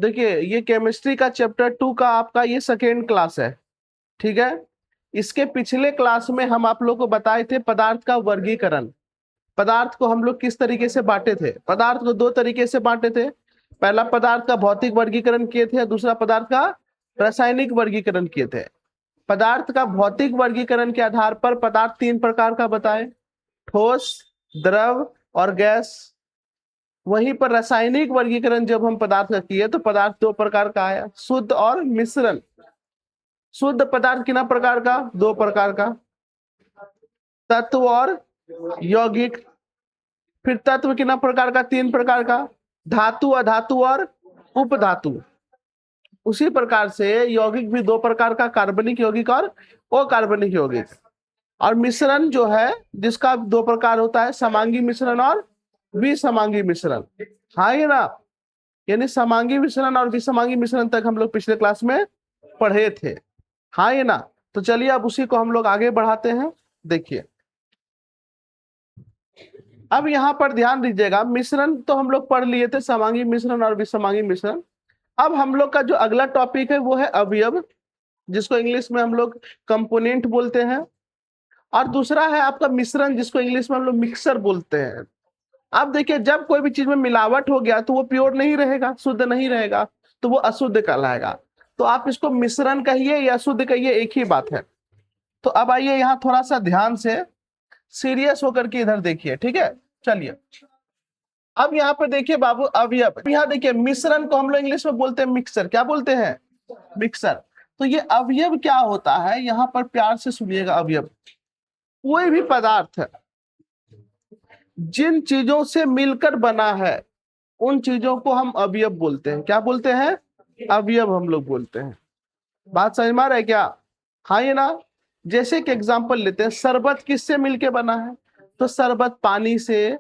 देखिए ये केमिस्ट्री का चैप्टर 2 का आपका ये सेकेंड क्लास है, ठीक है। इसके पिछले क्लास में हम आप लोग को बताए थे पदार्थ का वर्गीकरण। पदार्थ को हम लोग किस तरीके से बांटे थे? पदार्थ को दो तरीके से बांटे थे। पहला पदार्थ का भौतिक वर्गीकरण किए थे, दूसरा पदार्थ का रासायनिक वर्गीकरण किए थे। पदार्थ का भौतिक वर्गीकरण के आधार पर पदार्थ तीन प्रकार का बताए, ठोस, द्रव और गैस। वहीं पर रासायनिक वर्गीकरण जब हम पदार्थ का किए तो पदार्थ दो प्रकार का आया, शुद्ध और मिश्रण। शुद्ध पदार्थ कितना प्रकार का? दो प्रकार का, तत्व और यौगिक। फिर तत्व कितना प्रकार का? तीन प्रकार का, धातु, अधातु और उपधातु। उसी प्रकार से यौगिक भी दो प्रकार का, कार्बनिक यौगिक और अकार्बनिक यौगिक। और मिश्रण जो है जिसका दो प्रकार होता है, समांगी मिश्रण और विसमांगी मिश्रण। हाँ ये ना, यानी समांगी मिश्रण और विसमांगी मिश्रण तक हम लोग पिछले क्लास में पढ़े थे। हाँ ये ना, तो चलिए अब उसी को हम लोग आगे बढ़ाते हैं। देखिए अब यहाँ पर ध्यान दीजिएगा, मिश्रण तो हम लोग पढ़ लिए थे, समांगी मिश्रण और विसमांगी मिश्रण। अब हम लोग का जो अगला टॉपिक है वो है अवयव, जिसको इंग्लिश में हम लोग कंपोनेंट बोलते हैं। और दूसरा है आपका मिश्रण, जिसको इंग्लिश में हम लोग मिक्सर बोलते हैं। अब देखिए जब कोई भी चीज में मिलावट हो गया तो वो प्योर नहीं रहेगा, शुद्ध नहीं रहेगा, तो वो अशुद्ध कहलाएगा। तो आप इसको मिश्रण कहिए या शुद्ध कहिए, एक ही बात है। तो अब आइए यहाँ थोड़ा सा ध्यान से सीरियस होकर के इधर देखिए, ठीक है। चलिए अब यहाँ पे देखिए बाबू, अवयव। यहाँ देखिए मिश्रण को हम लोग इंग्लिश में बोलते हैं मिक्सर। क्या बोलते हैं? मिक्सर। तो ये अवयव क्या होता है, यहाँ पर प्यार से सुनिएगा। अवयव कोई भी पदार्थ है जिन चीजों से मिलकर बना है, उन चीजों को हम अवयव बोलते हैं। क्या बोलते हैं? अवयव हम लोग बोलते हैं। बात समझ में आ रहा है क्या? हाँ ये ना, जैसे कि एग्जांपल लेते हैं, शरबत किससे मिलके बना है? तो शरबत पानी से,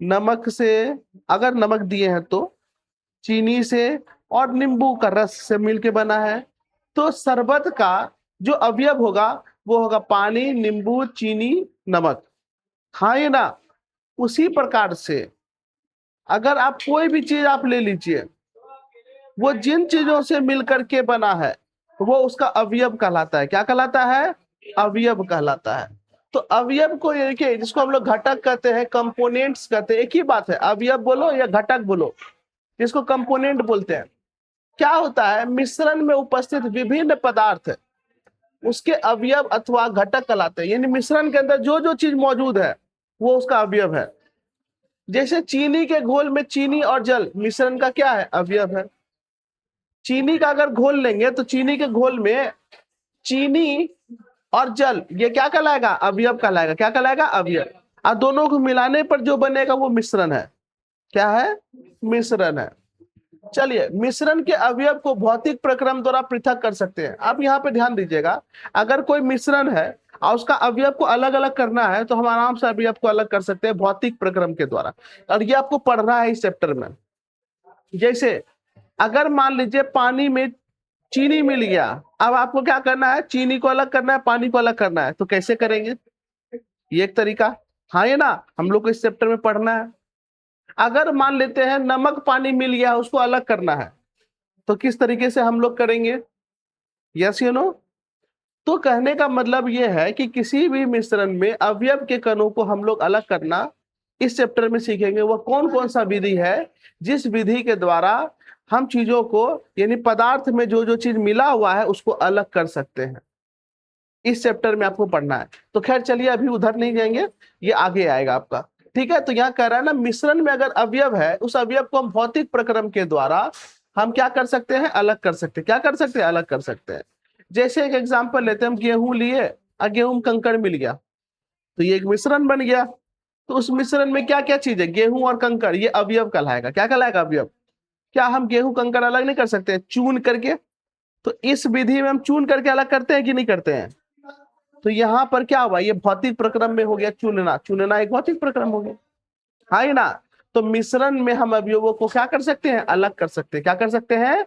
नमक से, अगर नमक दिए हैं तो, चीनी से और नींबू का रस से मिलके बना है। तो शरबत का जो अवयव होगा वो होगा पानी, नींबू, चीनी, नमक। हाँ ये ना, उसी प्रकार से अगर आप कोई भी चीज आप ले लीजिए, वो जिन चीजों से मिलकर के बना है वो उसका अवयव कहलाता है। क्या कहलाता है? अवयव कहलाता है। तो अवयव को देखिए, जिसको हम लोग घटक कहते हैं, कंपोनेंट्स कहते हैं, एक ही बात है। अवयव बोलो या घटक बोलो, जिसको कंपोनेंट बोलते हैं। क्या होता है, मिश्रण में उपस्थित विभिन्न पदार्थ उसके अवयव अथवा घटक कहलाते हैं। यानी मिश्रण के अंदर जो जो चीज मौजूद है वो उसका अवयव है। जैसे चीनी के घोल में चीनी और जल मिश्रण का क्या है? अवयव है। चीनी का अगर घोल लेंगे तो चीनी के घोल में चीनी और जल, ये क्या कहलाएगा? अवयव कहलाएगा। क्या कहलाएगा? अवयव। और दोनों को मिलाने पर जो बनेगा वो मिश्रण है। क्या है? मिश्रण है। चलिए, मिश्रण के अवयव को भौतिक प्रक्रम द्वारा पृथक कर सकते हैं। अब यहाँ पे ध्यान दीजिएगा, अगर कोई मिश्रण है और उसका अवयव को अलग अलग करना है तो हम आराम से अवयव को अलग कर सकते हैं भौतिक प्रक्रम के द्वारा। और ये आपको पढ़ना है इस चैप्टर में। जैसे अगर मान लीजिए पानी में चीनी मिल गया, अब आपको क्या करना है? चीनी को अलग करना है, पानी को अलग करना है। तो कैसे करेंगे? ये एक तरीका। हाँ ये ना, हम लोग को इस चैप्टर में पढ़ना है। अगर मान लेते हैं नमक पानी मिल गया, उसको अलग करना है, तो किस तरीके से हम लोग करेंगे? Yes you know. तो कहने का मतलब यह है कि किसी भी मिश्रण में अवयव के कणों को हम लोग अलग करना इस चैप्टर में सीखेंगे। वह कौन कौन सा विधि है जिस विधि के द्वारा हम चीजों को, यानी पदार्थ में जो जो चीज मिला हुआ है उसको अलग कर सकते हैं, इस चैप्टर में आपको पढ़ना है। तो खैर चलिए अभी उधर नहीं जाएंगे, ये आगे आएगा आपका, ठीक है। तो यहाँ कह रहा है ना, मिश्रण में अगर अवयव है, उस अवयव को हम भौतिक प्रक्रम के द्वारा हम क्या कर सकते हैं? अलग कर सकते हैं। क्या कर सकते हैं? अलग कर सकते हैं। जैसे एक एग्जांपल लेते हैं, हम गेहूं लिए और गेहूं कंकड़ मिल गया, तो ये एक मिश्रण बन गया। तो उस मिश्रण में क्या क्या चीज है? गेहूं और कंकड़, ये अवयव कहलाएगा। क्या कहलाएगा? अवयव। क्या हम गेहूं कंकड़ अलग नहीं कर सकते चून करके? तो इस विधि में हम चून करके अलग करते हैं कि नहीं करते हैं? तो यहाँ पर क्या हुआ? ये भौतिक प्रक्रम में हो गया चुनना। चुनना एक भौतिक प्रक्रम हो गया, हाँ ही ना। तो मिश्रण में हम अवयवों को क्या कर सकते हैं? अलग कर सकते हैं। क्या कर सकते हैं?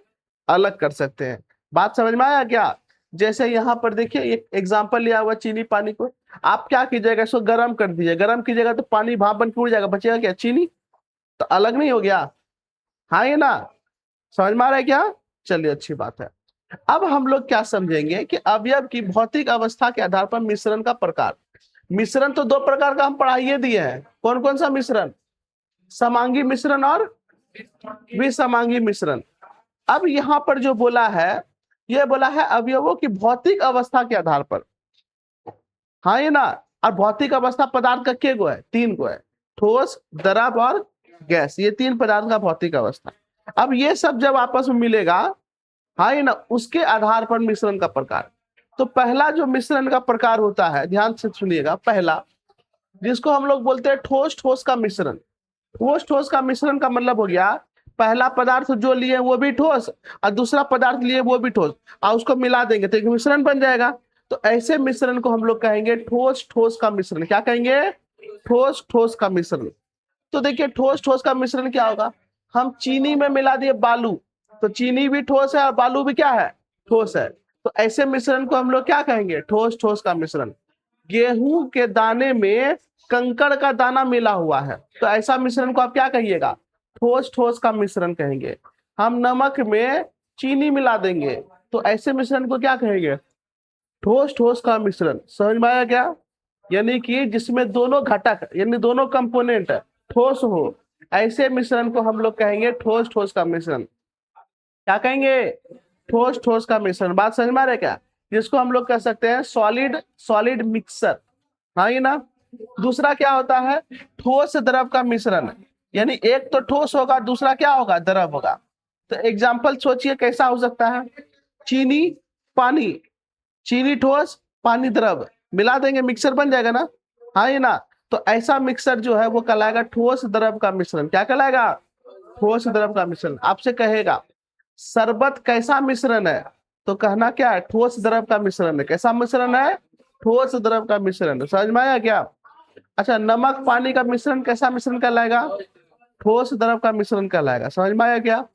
अलग कर सकते हैं। बात समझ में आया क्या? जैसे यहाँ पर देखिए एक एग्जांपल लिया हुआ, चीनी पानी को आप क्या कीजिएगा? इसको गर्म कर दीजिए। गर्म कीजिएगा तो पानी भाप बन के उड़ जाएगा, बचेगा क्या? चीनी। तो अलग नहीं हो गया, हाँ ये ना। समझ में आ रहा है क्या? चलिए अच्छी बात है। अब हम लोग क्या समझेंगे कि अवयव की भौतिक अवस्था के आधार पर मिश्रण का प्रकार। मिश्रण तो दो प्रकार का हम पढ़ाइए दिए हैं। कौन कौन सा मिश्रण? समांगी मिश्रण और विसमांगी मिश्रण। अब यहां पर जो बोला है, ये बोला है अवयवों की भौतिक अवस्था के आधार पर। हाँ ये ना। और भौतिक अवस्था पदार्थ का के गो है? 3 गो है। ठोस, द्रव और गैस, ये 3 पदार्थ का भौतिक अवस्था। अब ये सब जब आपस में मिलेगा, हाँ ये ना, उसके आधार पर मिश्रण का प्रकार। तो पहला जो मिश्रण का प्रकार होता है, ध्यान से सुनिएगा, पहला जिसको हम लोग बोलते हैं ठोस ठोस का मिश्रण। ठोस ठोस का मिश्रण का मतलब हो गया, पहला पदार्थ जो लिए वो भी ठोस और दूसरा पदार्थ लिए वो भी ठोस, और उसको मिला देंगे तो एक मिश्रण बन जाएगा। तो ऐसे मिश्रण को हम लोग कहेंगे ठोस ठोस का मिश्रण। क्या कहेंगे? ठोस ठोस का मिश्रण। तो देखिए ठोस ठोस का मिश्रण क्या होगा, हम चीनी में मिला दिए बालू, तो चीनी भी ठोस है और बालू भी क्या है? ठोस है। तो ऐसे मिश्रण को हम लोग क्या कहेंगे? ठोस ठोस का मिश्रण। गेहूं के दाने में कंकड़ का दाना मिला हुआ है, तो ऐसा मिश्रण को आप क्या कहिएगा? ठोस ठोस का मिश्रण कहेंगे। हम नमक में चीनी मिला देंगे, तो ऐसे मिश्रण को क्या कहेंगे? ठोस ठोस का मिश्रण। समझ में आया क्या? यानी कि जिसमें दोनों घटक यानी दोनों कंपोनेंट ठोस हो, ऐसे मिश्रण को हम लोग कहेंगे ठोस ठोस का मिश्रण। क्या कहेंगे? ठोस ठोस का मिश्रण। बात समझ में आ रहा है क्या? जिसको हम लोग कह सकते हैं सॉलिड सॉलिड मिक्सर। हाँ ये ना। दूसरा क्या होता है? ठोस द्रव का मिश्रण। यानी एक तो ठोस होगा, दूसरा क्या होगा? द्रव होगा। तो एग्जाम्पल सोचिए कैसा हो सकता है? चीनी पानी, चीनी ठोस पानी द्रव, मिला देंगे मिक्सर बन जाएगा ना। हाँ ये ना। तो ऐसा मिक्सर जो है वो कहलाएगा ठोस द्रव का मिश्रण। क्या कहलाएगा? ठोस द्रव का मिश्रण। आपसे कहेगा शरबत कैसा मिश्रण है, तो कहना क्या है? ठोस द्रव का मिश्रण है। कैसा मिश्रण है? ठोस द्रव का मिश्रण। समझ में आया क्या? अच्छा, नमक पानी का मिश्रण कैसा मिश्रण कहलाएगा? ठोस द्रव का मिश्रण कहलाएगा। समझ में आया क्या?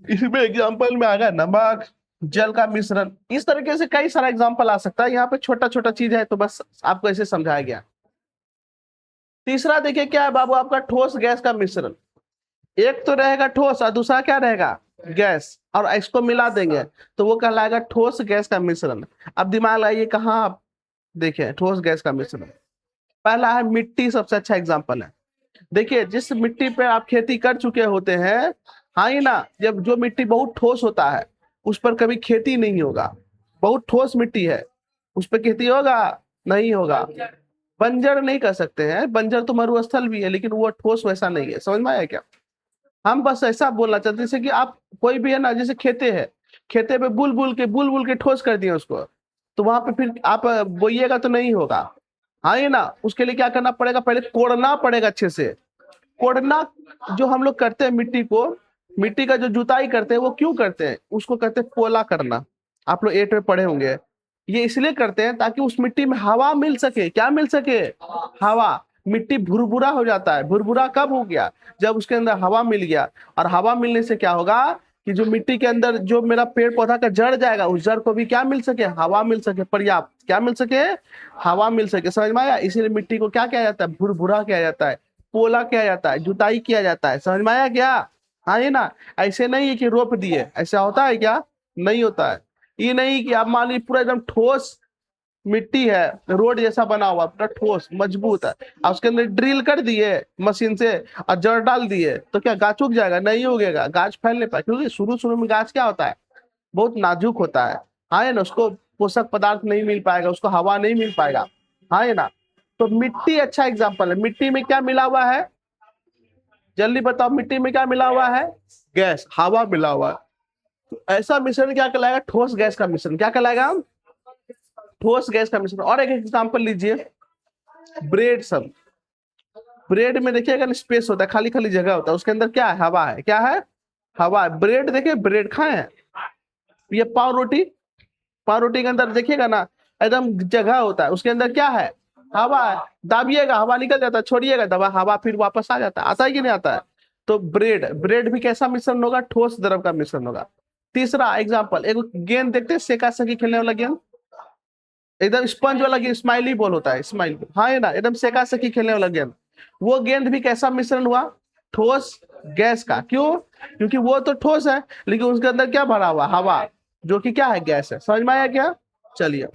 इसमें एग्जाम्पल में आ गया नमक जल का मिश्रण। इस तरीके से कई सारा एग्जाम्पल आ सकता है। यहाँ पे छोटा छोटा चीज है तो बस आपको ऐसे समझाया गया। तीसरा देखिए क्या है बाबू, आपका ठोस गैस का मिश्रण। एक तो रहेगा ठोस और दूसरा क्या रहेगा? गैस, और इसको मिला देंगे तो वो कहलाएगा ठोस गैस का मिश्रण। अब दिमाग लगाइए कहाँ आप देखें ठोस गैस का मिश्रण। पहला है मिट्टी, सबसे अच्छा एग्जाम्पल है। देखिए जिस मिट्टी पे आप खेती कर चुके होते हैं, हाँ ही ना, जब जो मिट्टी बहुत ठोस होता है उस पर कभी खेती नहीं होगा। बहुत ठोस मिट्टी है, उस पर खेती होगा? नहीं होगा। बंजर नहीं कर सकते हैं, बंजर तो मरुस्थल भी है लेकिन वो ठोस वैसा नहीं है। समझ में आया क्या? हम बस ऐसा बोलना चाहते हैं जैसे कि आप कोई भी है ना, जैसे खेते है, खेते पे बुल बुल के ठोस कर दिए उसको, तो वहां पे फिर आप बोइएगा तो नहीं होगा। हाँ ये ना, उसके लिए क्या करना पड़ेगा? पहले कोड़ना पड़ेगा अच्छे से। कोड़ना जो हम लोग करते हैं मिट्टी को, मिट्टी का जो जुताई करते हैं वो क्यों करते हैं? उसको कहते हैं पोला करना। आप लोग 8 में पढ़े होंगे। ये इसलिए करते हैं ताकि उस मिट्टी में हवा मिल सके। क्या मिल सके? हवा। मिट्टी भुरभुरा हो जाता है। भुरभुरा कब हो गया? जब उसके अंदर हवा मिल गया। और हवा मिलने से क्या होगा कि जो मिट्टी के अंदर जो मेरा पेड़ पौधा का जड़ जाएगा, उस जड़ को भी क्या मिल सके? हवा मिल सके, पर्याप्त क्या मिल सके? हवा मिल सके। समझ में आया? इसीलिए मिट्टी को क्या किया जाता है? भुरभुरा किया जाता है, पोला किया जाता है, जुताई किया जाता है। समझ में आया क्या? हाँ ये ना। ऐसे नहीं है कि रोप दिए, ऐसा होता है क्या? नहीं होता है। ये नहीं कि आप मान लीजिए पूरा एकदम ठोस मिट्टी है, रोड जैसा बना हुआ पूरा ठोस मजबूत है, और उसके अंदर ड्रिल कर दिए मशीन से और जड़ डाल दिए, तो क्या गाछ उग जाएगा? नहीं उगेगा, गाछ फैल नहीं पाएगा। क्योंकि शुरू शुरू में गाछ क्या होता है? बहुत नाजुक होता है। हाँ है ना, उसको पोषक पदार्थ नहीं मिल पाएगा, उसको हवा नहीं मिल पाएगा। हाँ है ना। तो मिट्टी अच्छा एग्जाम्पल है। मिट्टी में क्या मिला हुआ है? जल्दी बताओ, मिट्टी में क्या मिला हुआ है? गैस, हवा मिला हुआ है। तो ऐसा मिश्रण क्या कहलाएगा? ठोस गैस का मिश्रण। क्या कहलाएगा? ठोस गैस का मिश्रण। और एक एग्जाम्पल लीजिए, ब्रेड। सब ब्रेड में देखिएगा स्पेस होता है, खाली खाली जगह होता है, उसके अंदर क्या है? हवा है। क्या है? हवा है। ब्रेड देखिए, ब्रेड खाए हैं। ये पाव रोटी, पाव रोटी के अंदर देखिएगा ना एकदम जगह होता है, उसके अंदर क्या है? हवा है। दाबिएगा हवा निकल जाता है, छोड़िएगा दबा हवा फिर वापस आ जाता है। आता है कि नहीं आता है? तो ब्रेड, ब्रेड भी कैसा मिश्रण होगा? ठोस द्रव का मिश्रण होगा। तीसरा एग्जाम्पल, एक गेंद देखते हैं सेका सकी खेलने वाला गेंद, एकदम स्पंज वाला गेंद, स्माइली बॉल होता है, स्माइल बॉल। हाँ है ना, एकदम सेका सकी खेलने वाला गेंद। वो गेंद भी कैसा मिश्रण हुआ? ठोस गैस का। क्यों? क्योंकि वो तो ठोस है लेकिन उसके अंदर क्या भरा हुआ? हवा, जो कि क्या है? गैस है। समझ में आया क्या? चलिए,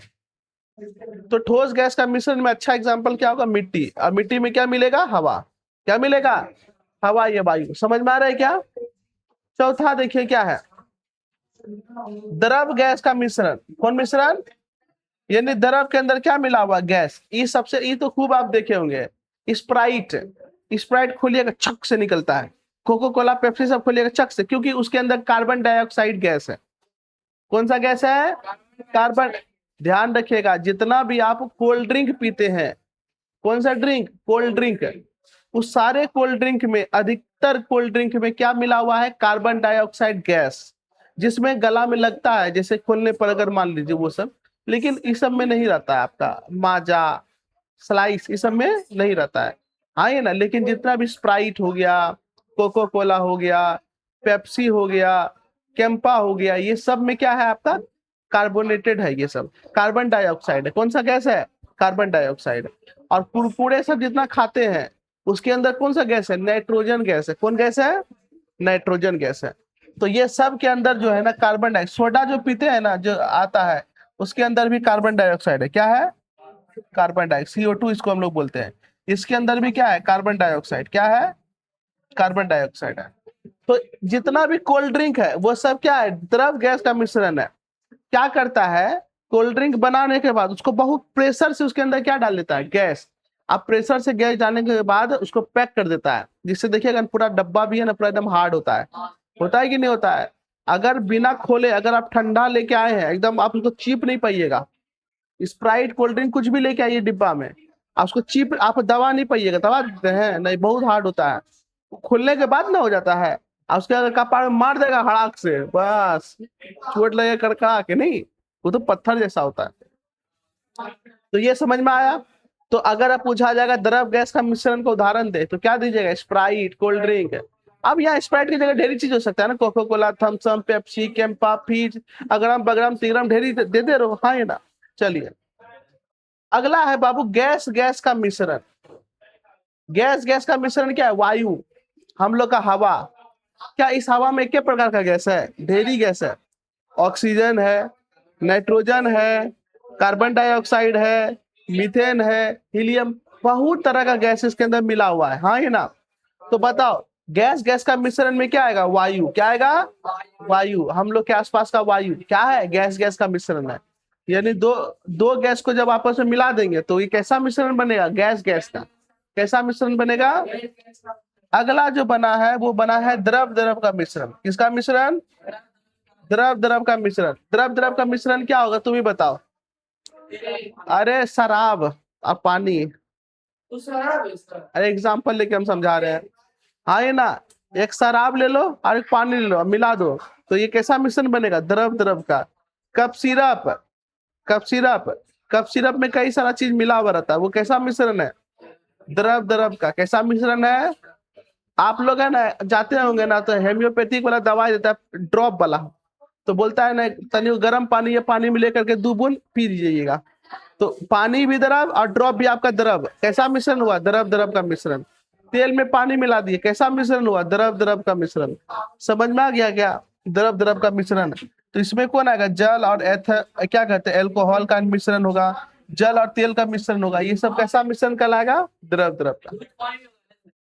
तो ठोस गैस का मिश्रण में अच्छा एग्जांपल क्या होगा? मिट्टी। और मिट्टी में क्या मिलेगा? हवा। क्या मिलेगा? हवा या वायु। समझ में आ रहा है क्या? चौथा देखिए क्या है? द्रव गैस का मिश्रण। कौन मिश्रण? यानी द्रव के अंदर क्या मिला हुआ? गैस। ये सबसे, ये तो खूब आप देखे होंगे, स्प्राइट। स्प्राइट खोलिएगा छक से निकलता है, कोको कोला पेप्सी सब खोलिएगा चक से, क्योंकि उसके अंदर कार्बन डाइऑक्साइड गैस है। कौन सा गैस है? कार्बन। ध्यान रखिएगा, जितना भी आप कोल्ड ड्रिंक पीते हैं, कौन सा ड्रिंक? Cold drink. उस सारे कोल्ड ड्रिंक में, अधिकतर कोल्ड ड्रिंक में क्या मिला हुआ है? कार्बन डाइऑक्साइड गैस, जिसमें गला में लगता है, जैसे खोलने पर अगर मान लीजिए वो सब, लेकिन इस सब में नहीं रहता है। आपका माजा, स्लाइस, इस सब में नहीं रहता है। हाँ ये ना, लेकिन जितना भी स्प्राइट हो गया, कोको कोला हो गया, पेप्सी हो गया, कैंपा हो गया, ये सब में क्या है आपका? कार्बोनेटेड है। ये सब कार्बन डाइऑक्साइड है। कौन सा गैस है? Carbon dioxide. और कुरकुरे सब जितना खाते हैं, उसके अंदर कौन सा गैस है? नाइट्रोजन गैस है। कौन गैस है? नाइट्रोजन गैस है। तो ये सब के अंदर जो है ना कार्बन डाइऑक्साइड, सोडा जो पीते हैं ना, जो आता है, उसके अंदर भी कार्बन डाइऑक्साइड है। क्या है? कार्बन डाइऑक्साइड, CO2 इसको हम लोग बोलते हैं। इसके अंदर भी क्या है? Carbon dioxide. क्या है? कार्बन डाइऑक्साइड है। तो जितना भी कोल्ड ड्रिंक है वो सब क्या है? द्रव गैस का मिश्रण है। क्या करता है? कोल्ड ड्रिंक बनाने के बाद उसको बहुत प्रेशर से उसके अंदर क्या डाल देता है? गैस। अब प्रेशर से गैस डालने के बाद उसको पैक कर देता है, जिससे देखिएगा पूरा डब्बा भी है ना, पूरा एकदम हार्ड होता है। होता है कि नहीं होता है? अगर बिना खोले अगर आप ठंडा लेके आए हैं, एकदम आप उसको चीप नहीं पाइएगा। स्प्राइट, कोल्ड ड्रिंक कुछ भी लेके आइए डिब्बा में, आप उसको चीप, आप दवा नहीं पाइएगा। दवा देते हैं नहीं, बहुत हार्ड होता है। खुलने के बाद ना हो जाता है, और उसके अगर कपाड़ में मार देगा हड़ाक से, बस चोट लगे कड़का के, नहीं, वो तो पत्थर जैसा होता है। तो ये समझ में आया? तो अगर आप पूछा जाएगा द्रव गैस का मिश्रण का उदाहरण दे, तो क्या दीजिएगा? Sprite, cold drink. अब यहाँ स्प्राइट की जगह ढेरी चीज हो सकता है ना, Coca Cola, Thums Up, Pepsi, Campa, fizz, अगरम बगरम तिगरम, ढेरी दे दे रहो। हाँ ये ना। चलिए, अगला है बाबू गैस गैस का मिश्रण। गैस गैस का मिश्रण क्या है? वायु, हम लोग का हवा। क्या इस हवा में एक प्रकार का गैस है? ढेरी गैस है। ऑक्सीजन है, नाइट्रोजन है, कार्बन डाइऑक्साइड है, मीथेन है, हीलियम, बहुत तरह का गैस इसके अंदर मिला हुआ है। हाँ ये ना। तो बताओ, गैस गैस का मिश्रण में क्या आएगा? वायु। क्या आएगा? वायु। हम लोग के आसपास का वायु क्या है? गैस गैस का मिश्रण है। यानी दो दो गैस को जब आपस में मिला देंगे तो ये कैसा मिश्रण बनेगा? गैस गैस का। कैसा मिश्रण बनेगा? अगला जो बना है वो बना है द्रव द्रव का मिश्रण। किसका मिश्रण? द्रव द्रव का मिश्रण। द्रव द्रव का मिश्रण क्या होगा? तुम ही बताओ। अरे शराब और पानी। अरे एग्जाम्पल लेके हम समझा रहे हैं। हाँ ये ना, एक शराब ले लो और एक पानी ले लो, मिला दो, तो ये कैसा मिश्रण बनेगा? द्रव द्रव का। Cup syrup, cup syrup, cup syrup में कई सारा चीज मिला हुआ रहता है, वो कैसा मिश्रण है? द्रव द्रव का। कैसा मिश्रण है? आप लोग है ना जाते होंगे ना, तो हेम्योपैथिक वाला दवाई देता है ड्रॉप वाला, तो बोलता है ना तनी गर्म पानी या पानी में लेकर के 2 बूंद पी लीजिएगा। तो पानी भी द्रव और ड्रॉप भी आपका द्रव। कैसा मिश्रण हुआ? द्रव द्रव का मिश्रण। तेल में पानी मिला दिए, कैसा मिश्रण हुआ? द्रव द्रव का मिश्रण। समझ में आ गया क्या? द्रव द्रव का मिश्रण। तो इसमें कौन आएगा? जल और क्या कहते हैं, एल्कोहल का मिश्रण होगा, जल और तेल का मिश्रण होगा। ये सब कैसा मिश्रण कहलाएगा? द्रव द्रव का।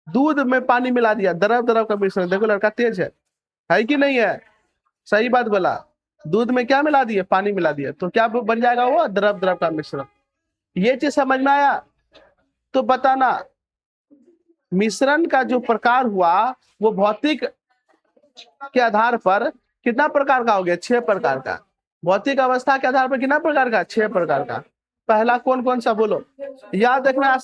दूध में पानी मिला दिया, द्रव द्रव का मिश्रण। देखो लड़का तेज है कि नहीं है? सही बात बोला। दूध में क्या मिला दिए? पानी मिला दिया, तो क्या बन जाएगा? वो द्रव द्रव का मिश्रण। ये चीज समझ में आया? तो बताना, मिश्रण का जो प्रकार हुआ वो भौतिक के आधार पर कितना प्रकार का हो गया? 6 प्रकार का। भौतिक अवस्था के आधार पर कितना प्रकार का? 6 प्रकार का। पहला कौन कौन सा बोलो? याद रखना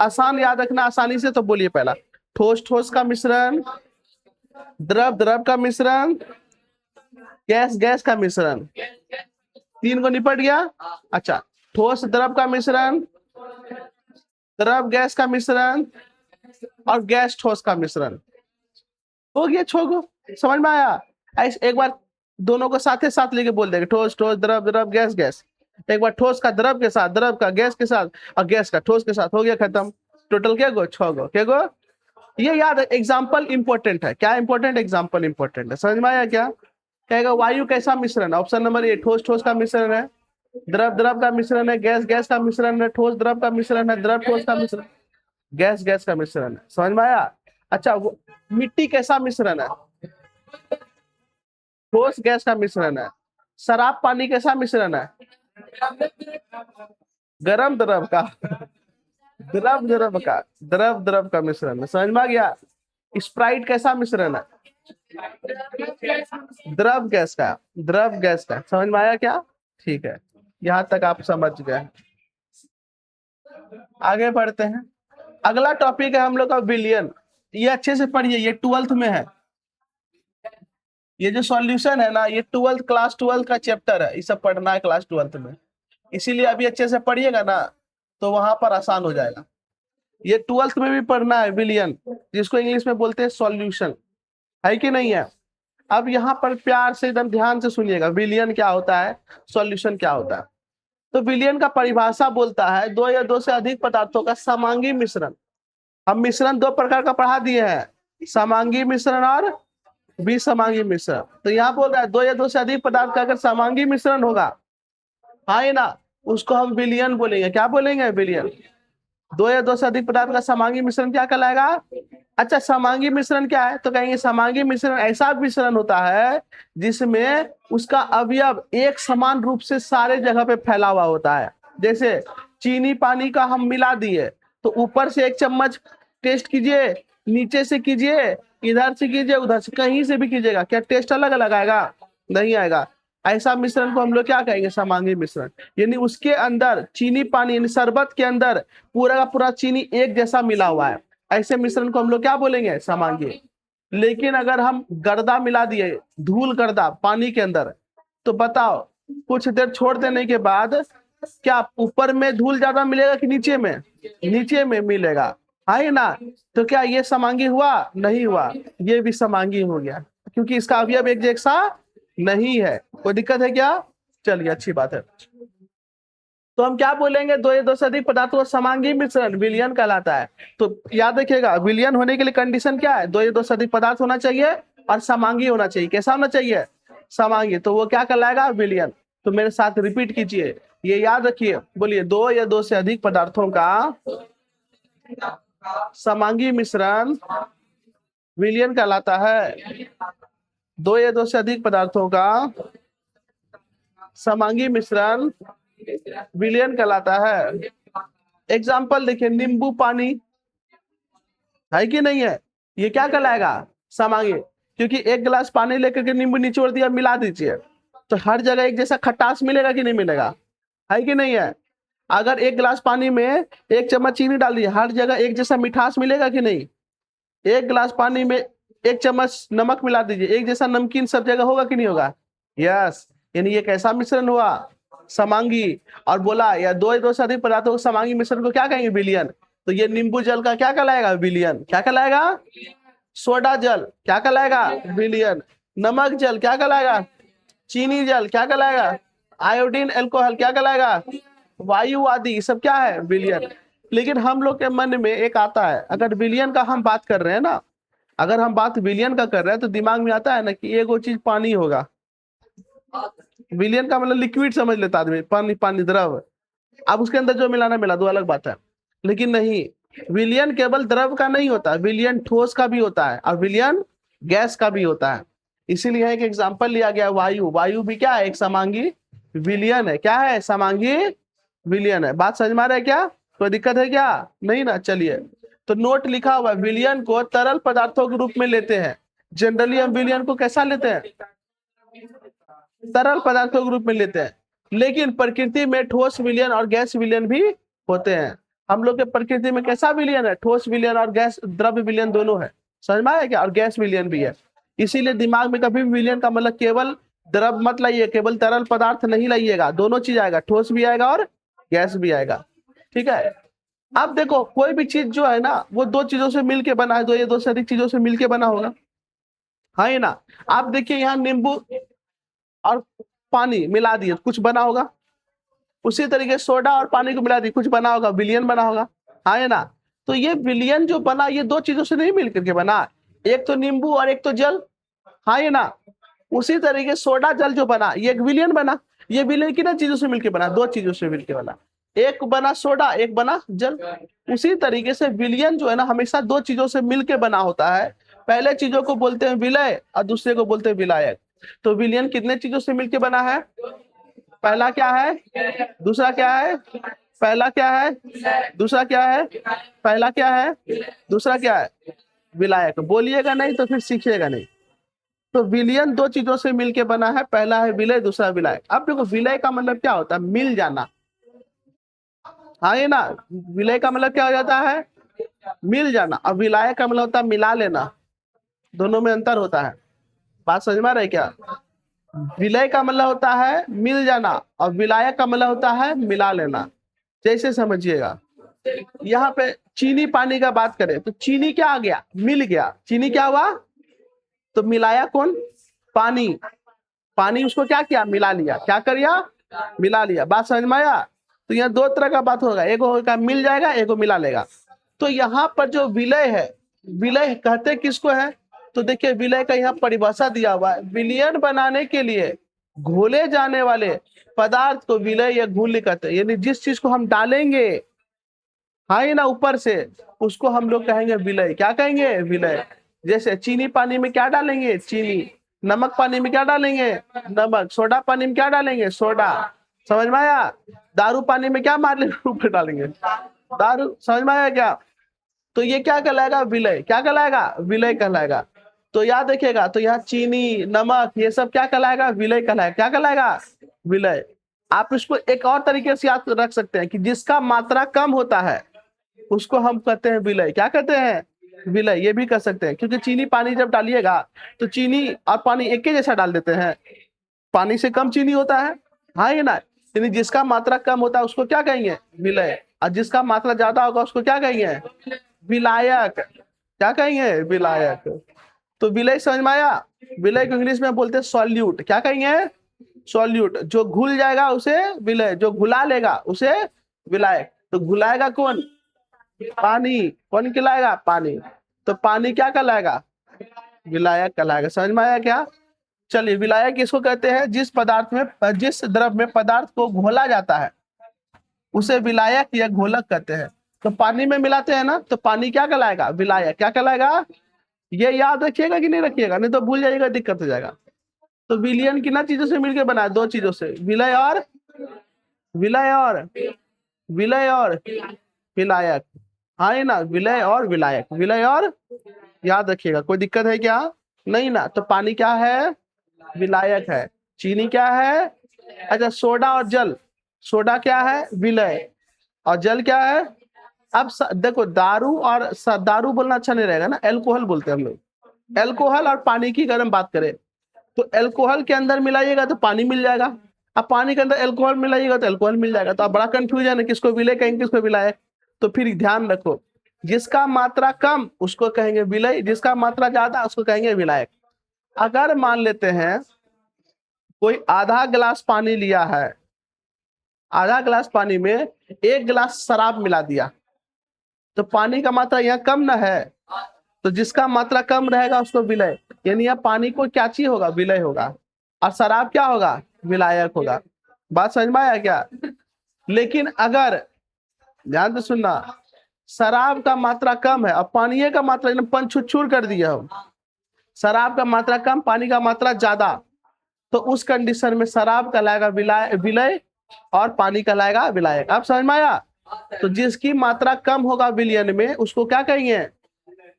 आसान, याद रखना आसानी से, तो बोलिए पहला। ठोस ठोस का मिश्रण, द्रव द्रव का मिश्रण, गैस गैस का मिश्रण। 3 को निपट गया। अच्छा, ठोस द्रव का मिश्रण, द्रव गैस का मिश्रण और गैस ठोस का मिश्रण। हो गया 6 को। समझ में आया? ऐसे एक बार दोनों को साथ लेके बोल देंगे, ठोस ठोस, द्रव द्रव, गैस गैस। एक बार ठोस का द्रव के साथ, द्रव का गैस के साथ, और गैस का ठोस के साथ। हो गया खत्म। टोटल क्या गो? 6 गो। क्या गो? ये याद है, एग्जाम्पल इंपॉर्टेंट है। क्या इंपॉर्टेंट? एग्जाम्पल इंपॉर्टेंट है। समझ में आया क्या? कहेगा वायु कैसा मिश्रण है? ऑप्शन नंबर ए, ठोस ठोस का मिश्रण है, द्रव द्रव का मिश्रण है, गैस गैस का मिश्रण है, ठोस द्रव का मिश्रण है, द्रव ठोस का मिश्रण, गैस गैस का मिश्रण है। समझ में आया? अच्छा, वो मिट्टी कैसा मिश्रण है? ठोस गैस का मिश्रण है। शराब पानी कैसा मिश्रण है? गरम द्रव का द्रव द्रव का द्रव द्रव का मिश्रण है। समझ में आ गया? स्प्राइट कैसा मिश्रण है? द्रव गैस का, द्रव गैस का। समझ में आया क्या? ठीक है, यहां तक आप समझ गए। आगे बढ़ते हैं। अगला टॉपिक है हम लोग का विलियन। ये अच्छे से पढ़िए, ये 12th में है। ये जो सॉल्यूशन है ना, ये 12th क्लास 12th का चैप्टर है। ये सब पढ़ना है क्लास 12th में, इसीलिए अभी अच्छे से पढ़िएगा ना तो वहां पर आसान हो जाएगा। ये 12th में भी पढ़ना है विलियन, जिसको इंग्लिश में बोलते हैं सॉल्यूशन, है कि नहीं है? अब यहाँ पर प्यार से एकदम ध्यान से सुनिएगा, विलियन क्या होता है, सॉल्यूशन क्या होता है। तो विलियन का परिभाषा बोलता है दो या दो से अधिक पदार्थों का समांगी मिश्रण। हम मिश्रण दो प्रकार का पढ़ा दिए हैं, समांगी मिश्रण और विसमांगी मिश्रण। तो यहाँ बोल रहा है दो या दो से अधिक पदार्थ का अगर समांगी मिश्रण होगा, हाँ ना, उसको हम विलियन बोलेंगे। क्या बोलेंगे? विलियन। दो या दो से अधिक पदार्थ का समांगी मिश्रण क्या कहलाएगा? अच्छा, समांगी मिश्रण क्या है? तो कहेंगे समांगी मिश्रण ऐसा मिश्रण होता है जिसमें उसका अवयव एक समान रूप से सारे जगह पे फैला हुआ होता है। जैसे चीनी पानी का हम मिला दिए, तो ऊपर से एक चम्मच टेस्ट कीजिए, नीचे से कीजिए, इधर से कीजिए, उधर से, कहीं से भी कीजिएगा, क्या टेस्ट अलग अलग आएगा? नहीं आएगा। ऐसा मिश्रण को हम लोग क्या कहेंगे? समांगी मिश्रण। यानी उसके अंदर चीनी पानी, यानी शरबत के अंदर पूरा का पूरा चीनी एक जैसा मिला हुआ है, ऐसे मिश्रण को हम लोग क्या बोलेंगे? समांगी। लेकिन अगर हम गर्दा मिला दिए, धूल गर्दा पानी के अंदर, तो बताओ कुछ देर छोड़ देने के बाद क्या ऊपर में धूल ज्यादा मिलेगा कि नीचे में? नीचे में मिलेगा, है ना? तो क्या ये समांगी हुआ? नहीं हुआ, ये भी समांगी हो गया, क्योंकि इसका अवयव एक जैसा नहीं है। कोई दिक्कत है क्या? चलिए, अच्छी बात है। तो हम क्या बोलेंगे? दो या दो से अधिक पदार्थों का समांगी मिश्रण विलियन कहलाता है। तो याद रखिएगा, विलियन होने के लिए कंडीशन क्या है? दो या दो से अधिक पदार्थ होना चाहिए और समांगी होना चाहिए। कैसा होना चाहिए? समांगी। तो वो क्या कहलाएगा? विलियन। तो मेरे साथ रिपीट कीजिए, ये याद रखिए, बोलिए, दो या दो से अधिक पदार्थों का समांगी मिश्रण विलियन कहलाता है। दो या दो से अधिक पदार्थों का समांगी मिश्रण विलियन कहलाता है। एग्जाम्पल देखिए, नींबू पानी, है कि नहीं है? ये क्या कहलाएगा? समांगी। क्योंकि एक गिलास पानी लेकर के नींबू निचोड़ दिया, मिला दीजिए, तो हर जगह एक जैसा खटास मिलेगा कि नहीं मिलेगा? है कि नहीं है? अगर एक गिलास पानी में एक चम्मच चीनी डाल दिए, हर जगह एक जैसा मिठास मिलेगा कि नहीं? एक गिलास पानी में एक चम्मच नमक मिला दीजिए, एक जैसा नमकीन सब जगह होगा कि नहीं होगा? यस। यानी ये कैसा मिश्रण हुआ? समांगी। और बोला या दो से अधिक पदार्थों को समांगी मिश्रण को क्या कहेंगे? विलियन। तो ये नींबू जल का क्या कहलाएगा? विलियन। क्या कहलाएगा? सोडा जल क्या कहलाएगा? विलियन। नमक जल क्या कहलाएगा? चीनी जल क्या कहलाएगा? आयोडीन एल्कोहल क्या कहलाएगा? वायु आदि सब क्या है? विलियन। लेकिन हम लोग के मन में एक आता है, अगर विलियन का हम बात कर रहे हैं ना, अगर हम बात विलियन का कर रहे हैं तो दिमाग में आता है ना कि एक वो चीज पानी होगा। विलियन का मतलब लिक्विड समझ लेता आदमी, पानी, पानी द्रव। अब उसके अंदर जो मिलाना मिला दो, अलग बात है। लेकिन नहीं, विलियन केवल द्रव का नहीं होता, विलियन ठोस का भी होता है और विलियन गैस का भी होता है। इसीलिए एक एग्जांपल लिया गया, वायु। वायु भी क्या है? एक समांगी विलियन है। क्या है? समांगी विलियन है। बात समझ में आ रहा है क्या? कोई दिक्कत है क्या? नहीं ना? चलिए, तो नोट लिखा हुआ है, विलियन को तरल पदार्थों के रूप में लेते हैं। जनरली हम विलियन को कैसा लेते हैं? तरल पदार्थों के रूप में लेते हैं। लेकिन प्रकृति में ठोस विलियन और गैस विलियन भी होते हैं। हम लोग के प्रकृति में कैसा विलियन है? ठोस विलियन और गैस द्रव्य विलियन दोनों है। समझ में आया क्या? और गैस विलियन भी है। इसीलिए दिमाग में कभी भी विलियन का मतलब केवल द्रव मत लाइए, केवल तरल पदार्थ नहीं लाइएगा, दोनों चीज आएगा, ठोस भी आएगा और गैस भी आएगा। ठीक है? अब देखो, कोई भी चीज जो है ना, वो दो चीजों से मिलके बना है, दो या दो से अधिक चीजों से मिलके बना होगा, है ना? आप देखिए, यहाँ नींबू और पानी मिला दिए, कुछ बना होगा। उसी तरीके सोडा और पानी को मिला दिए, कुछ बना होगा, विलियन बना होगा, हाँ है ना? तो ये विलयन जो बना ये दो चीजों से नहीं मिलकर के बना, एक तो नींबू और एक तो जल, हाँ ये ना। उसी तरीके सोडा जल जो बना ये एक विलयन बना, ये विलयन कितना चीजों से मिलकर बना, दो चीजों से मिलकर बना, एक बना सोडा एक बना जल। उसी तरीके से विलयन जो है ना हमेशा दो चीजों से मिलकर बना होता है, पहले चीजों को बोलते हैं विलय और दूसरे को बोलते हैं विलायक। तो विलयन कितने चीजों से मिलकर बना है, पहला क्या है, दूसरा क्या है, पहला क्या है, दूसरा क्या है, पहला क्या है, दूसरा क्या है, विलायक। बोलिएगा नहीं तो फिर सीखिएगा नहीं। तो विलयन दो चीजों से मिलके बना है, पहला है विलय दूसरा विलायक। अब देखो विलय का मतलब क्या होता है, मिल जाना, हाँ ये ना। विलय का मतलब क्या हो जाता है, मिल जाना, और विलायक का मतलब होता है मिला लेना, दोनों में अंतर होता है। बात समझ में आ रहा है क्या, विलय का मतलब होता है मिल जाना और विलायक का मतलब होता है मिला लेना। जैसे समझिएगा यहाँ पे चीनी पानी का बात करें तो चीनी क्या आ गया, मिल गया, चीनी क्या हुआ, तो मिलाया कौन, पानी, पानी उसको क्या किया, मिला लिया, क्या कर लिया, मिला लिया। बात समझ में आया। तो यहाँ दो तरह का बात होगा, एक होगा मिल जाएगा एक को मिला लेगा। तो यहाँ पर जो विलय है, विलय कहते किसको है, तो देखिए विलय का यहाँ परिभाषा दिया हुआ है, विलयन बनाने के लिए घोले जाने वाले पदार्थ को विलय या घोल कहते हैं। यानी जिस चीज को हम डालेंगे, हाँ ये ना ऊपर से, उसको हम लोग कहेंगे विलय, क्या कहेंगे, विलय। जैसे चीनी पानी में क्या डालेंगे, चीनी, नमक पानी में क्या डालेंगे, नमक, सोडा पानी में क्या डालेंगे, सोडा। समझ में आया। दारू पानी में क्या मार लेंगे, ऊपर डालेंगे दारू। समझ में आया क्या। तो ये क्या कहलाएगा, विलय, क्या कहलाएगा, विलय कहलाएगा। तो याद रखिएगा, तो यहाँ चीनी नमक ये सब क्या कहलाएगा, विलय कहलाएगा, क्या कहलाएगा, विलय। आप इसको एक और तरीके से याद रख सकते हैं कि जिसका मात्रा कम होता है उसको हम कहते हैं विलय, क्या कहते हैं, विलय। ये भी कर सकते हैं, क्योंकि चीनी पानी जब डालिएगा तो चीनी और पानी एक ही जैसा डाल देते हैं, पानी से कम चीनी होता है, हाँ ये ना। यानी जिसका मात्रा कम होता है उसको क्या कहेंगे, विलय, और जिसका मात्रा ज्यादा होगा उसको क्या कहेंगे, विलायक, क्या कहेंगे, विलायक। तो विलय समझ में आया। विलय को इंग्लिश में बोलते हैं सॉल्यूट, क्या कहेंगे, सॉल्यूट। जो घुल जाएगा उसे विलय, जो घुला लेगा उसे विलायक। तो घुलाएगा कौन, पानी, कौन खिलाएगा, पानी। तो पानी क्या कहलाएगा, विलायक कहलाएगा। समझ में आया क्या। चलिए विलायक किसको कहते हैं, जिस पदार्थ में, जिस द्रव में पदार्थ को घोला जाता है उसे विलायक या घोलक कहते हैं। तो पानी में मिलाते हैं ना, तो पानी क्या कहलाएगा, विलायक, क्या कहलाएगा। ये याद रखिएगा कि नहीं रखिएगा, नहीं तो भूल जाइएगा, दिक्कत हो जाएगा। तो विलयन कितना चीजों से मिलकर बना है, दो चीजों से, विलय और विलय और विलय और विलायक, हाँ ये ना, विलय और विलायक, विलय और, याद रखिएगा। कोई दिक्कत है क्या, नहीं ना। तो पानी क्या है, विलायक है, चीनी क्या है, अच्छा सोडा और जल, सोडा क्या है, विलय, और जल क्या है। अब देखो दारू और दारू बोलना अच्छा नहीं रहेगा ना, एल्कोहल बोलते हैं हम लोग। एल्कोहल और पानी की अगर हम बात करें तो एल्कोहल के अंदर मिलाइएगा तो पानी मिल जाएगा, अब पानी के अंदर एल्कोहल मिलाइएगा तो एल्कोहल मिल जाएगा। तो अब बड़ा कंफ्यूजन है, किसको विलय कहेंगे किसको विलायक। तो फिर ध्यान रखो, जिसका मात्रा कम उसको कहेंगे विलय, जिसका मात्रा ज्यादा उसको कहेंगे विलायक। अगर मान लेते हैं कोई आधा गिलास पानी लिया है, आधा गिलास पानी में एक गिलास शराब मिला दिया, तो पानी का मात्रा यहाँ कम ना है, तो जिसका मात्रा कम रहेगा उसको विलय, यानी यहाँ पानी को क्या चीज होगा, विलय होगा, और शराब क्या होगा, विलायक होगा। बात समझ में आया क्या। लेकिन अगर ध्यान से सुनना, शराब का मात्रा कम है और पानी का मात्रा एकदम पंचुछुर कर दिया हम, शराब का मात्रा कम पानी का मात्रा ज्यादा, तो उस कंडीशन में शराब कहलाएगा विलय और पानी कहलाएगा विलायक। आप समझ में आया। तो जिसकी मात्रा कम होगा विलयन में उसको क्या कहेंगे,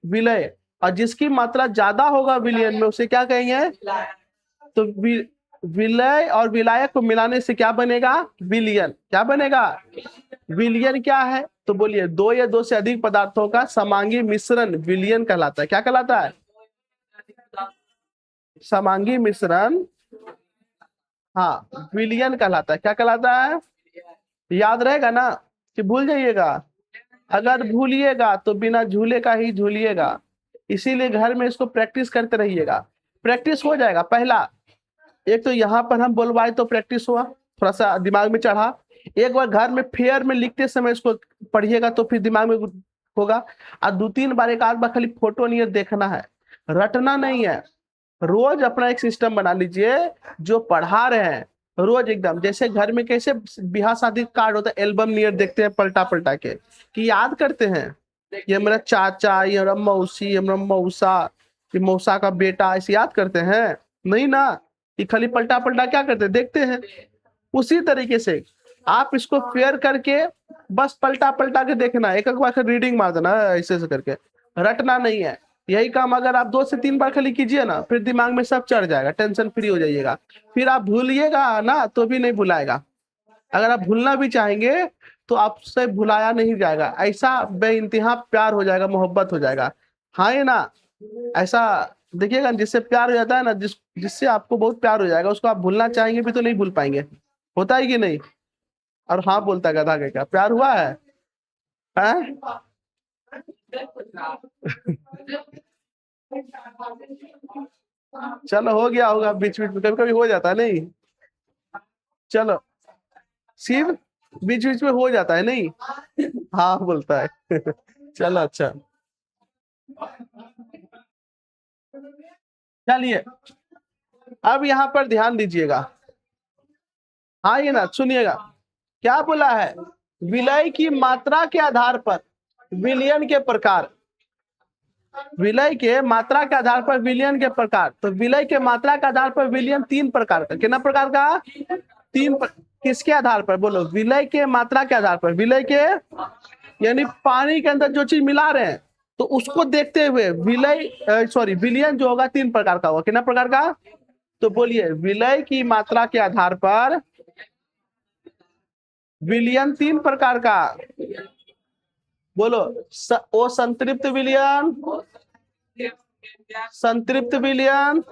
विलय, और जिसकी मात्रा ज्यादा होगा विलयन में उसे क्या कहेंगे। तो विलय और विलायक को मिलाने से क्या बनेगा, विलयन, क्या बनेगा, विलयन क्या है, तो बोलिए दो या दो से अधिक पदार्थों का समांगी मिश्रण विलयन कहलाता है। क्या कहलाता है, समांगी मिश्रण, हाँ विलयन कहलाता है। क्या कहलाता है, याद रहेगा ना कि भूल जाइएगा, अगर भूलिएगा तो बिना झूले का ही झूलिएगा। इसीलिए घर में इसको प्रैक्टिस करते रहिएगा, प्रैक्टिस हो जाएगा। पहला एक तो यहाँ पर हम बोलवाए तो प्रैक्टिस हुआ, थोड़ा सा दिमाग में चढ़ा। एक बार घर में फेयर में लिखते समय इसको पढ़िएगा तो फिर दिमाग में होगा। और 2-3 बार एक आध बार खाली फोटो नहीं देखना है, रटना नहीं है। रोज अपना एक सिस्टम बना लीजिए, जो पढ़ा रहे हैं रोज एकदम, जैसे घर में कैसे ब्याह शादी कार्ड होता है, एल्बम नियर देखते हैं पलटा पलटा के, कि याद करते हैं ये मेरा चाचा, ये मेरा मौसी, ये मेरा मौसा, ये मौसा का बेटा, ऐसे याद करते हैं? नहीं ना, ये खाली पलटा पलटा क्या करते हैं, देखते हैं। उसी तरीके से आप इसको फेयर करके बस पलटा पलटा के देखना, एक एक बार रीडिंग मार देना ऐसे ऐसे करके, रटना नहीं है। यही काम अगर आप 2 से 3 बार खाली कीजिए ना, फिर दिमाग में सब चढ़ जाएगा, टेंशन फ्री हो जाइएगा। फिर आप भूलिएगा ना तो भी नहीं भुलाएगा। अगर आप भूलना भी चाहेंगे तो आपसे भुलाया नहीं जाएगा, ऐसा बेइंतहा प्यार हो जाएगा, मोहब्बत हो जाएगा। हाँ ये ना, ऐसा देखिएगा, जिससे प्यार हो जाता है ना, जिससे आपको बहुत प्यार हो जाएगा, उसको आप भूलना चाहेंगे भी तो नहीं भूल पाएंगे। होता है कि नहीं? और हाँ बोलता है गधा के, क्या प्यार हुआ है, हैं? चलो हो गया होगा, बीच बीच में कभी कभी हो जाता है नहीं। चलो शिव, बीच बीच में हो जाता है नहीं। हाँ बोलता है। चलो अच्छा, चलिए अब यहाँ पर ध्यान दीजिएगा। हाँ ये ना सुनिएगा, क्या बोला है, विलय की मात्रा के आधार पर विलयन के प्रकार, विलय के मात्रा के आधार पर विलयन के प्रकार। तो विलय के मात्रा के आधार पर विलयन 3 प्रकार का, कितना प्रकार का, 3 किसके आधार पर बोलो, विलय के मात्रा के आधार पर, विलय के यानी पानी के अंदर जो चीज मिला रहे हैं तो उसको देखते हुए विलय सॉरी विलयन जो होगा 3 प्रकार का होगा, कितना प्रकार का। तो बोलिए विलय की मात्रा के आधार पर विलयन 3 प्रकार का, बोलो ओ संतृप्त विलयन, संतृप्त विलयन,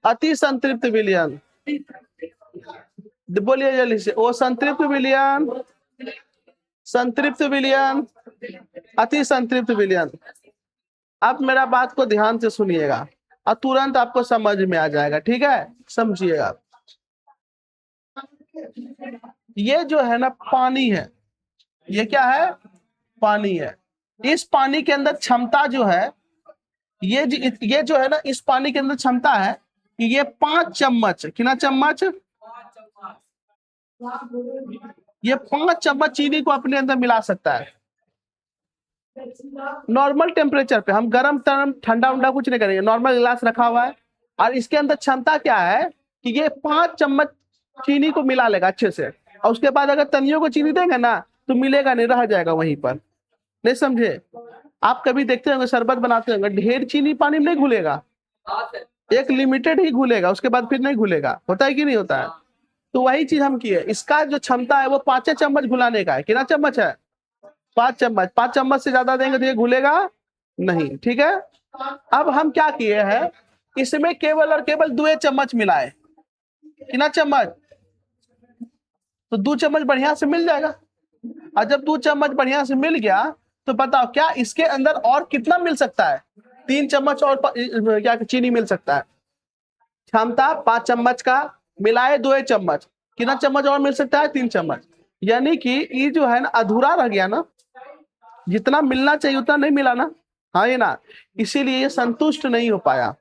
अति संतृप्त विलयन। बोलिए जल्दी से, ओ संतृप्त विलयन, संतृप्त विलयन, अति संतृप्त विलयन। आप मेरा बात को ध्यान से सुनिएगा और तुरंत आपको समझ में आ जाएगा, ठीक है, समझिएगा। ये जो है ना पानी है, ये क्या है, पानी है। इस पानी के अंदर क्षमता जो है, ये जो है ना, इस पानी के अंदर क्षमता है कि ये 5 चम्मच, कितना चम्मच, ये 5 चम्मच चीनी को अपने अंदर मिला सकता है। नॉर्मल टेम्परेचर पे, हम गरम तरम ठंडा उंडा कुछ नहीं करेंगे, नॉर्मल गिलास रखा हुआ है और इसके अंदर क्षमता क्या है कि ये 5 चम्मच चीनी को मिला लेगा अच्छे से, और उसके बाद अगर तनियों को चीनी देंगे ना तो मिलेगा नहीं, रह जाएगा वहीं पर। नहीं समझे? आप कभी देखते होंगे शरबत बनाते होंगे, ढेर चीनी पानी में नहीं घुलेगा, एक लिमिटेड ही घुलेगा, उसके बाद फिर नहीं घुलेगा। होता है कि नहीं होता है? तो वही चीज हम किए, इसका जो क्षमता है वो 5 चम्मच घुलाने का है। कितना चम्मच है, 5 चम्मच। 5 चम्मच से ज्यादा देंगे तो ये घुलेगा नहीं, ठीक है। अब हम क्या किए हैं, इसमें केवल और केवल 2 चम्मच मिलाए। कितना चम्मच, तो 2 चम्मच बढ़िया से मिल जाएगा। और जब 2 चम्मच बढ़िया से मिल गया तो बताओ क्या इसके अंदर और कितना मिल सकता है, 3 चम्मच और क्या चीनी मिल सकता है। क्षमता 5 चम्मच का, मिलाए 2 चम्मच, कितना चम्मच और मिल सकता है, 3 चम्मच। यानी कि ये जो है ना अधूरा रह गया ना, जितना मिलना चाहिए उतना नहीं मिला ना। हाँ ये ना, इसीलिए ये संतुष्ट नहीं हो पाया,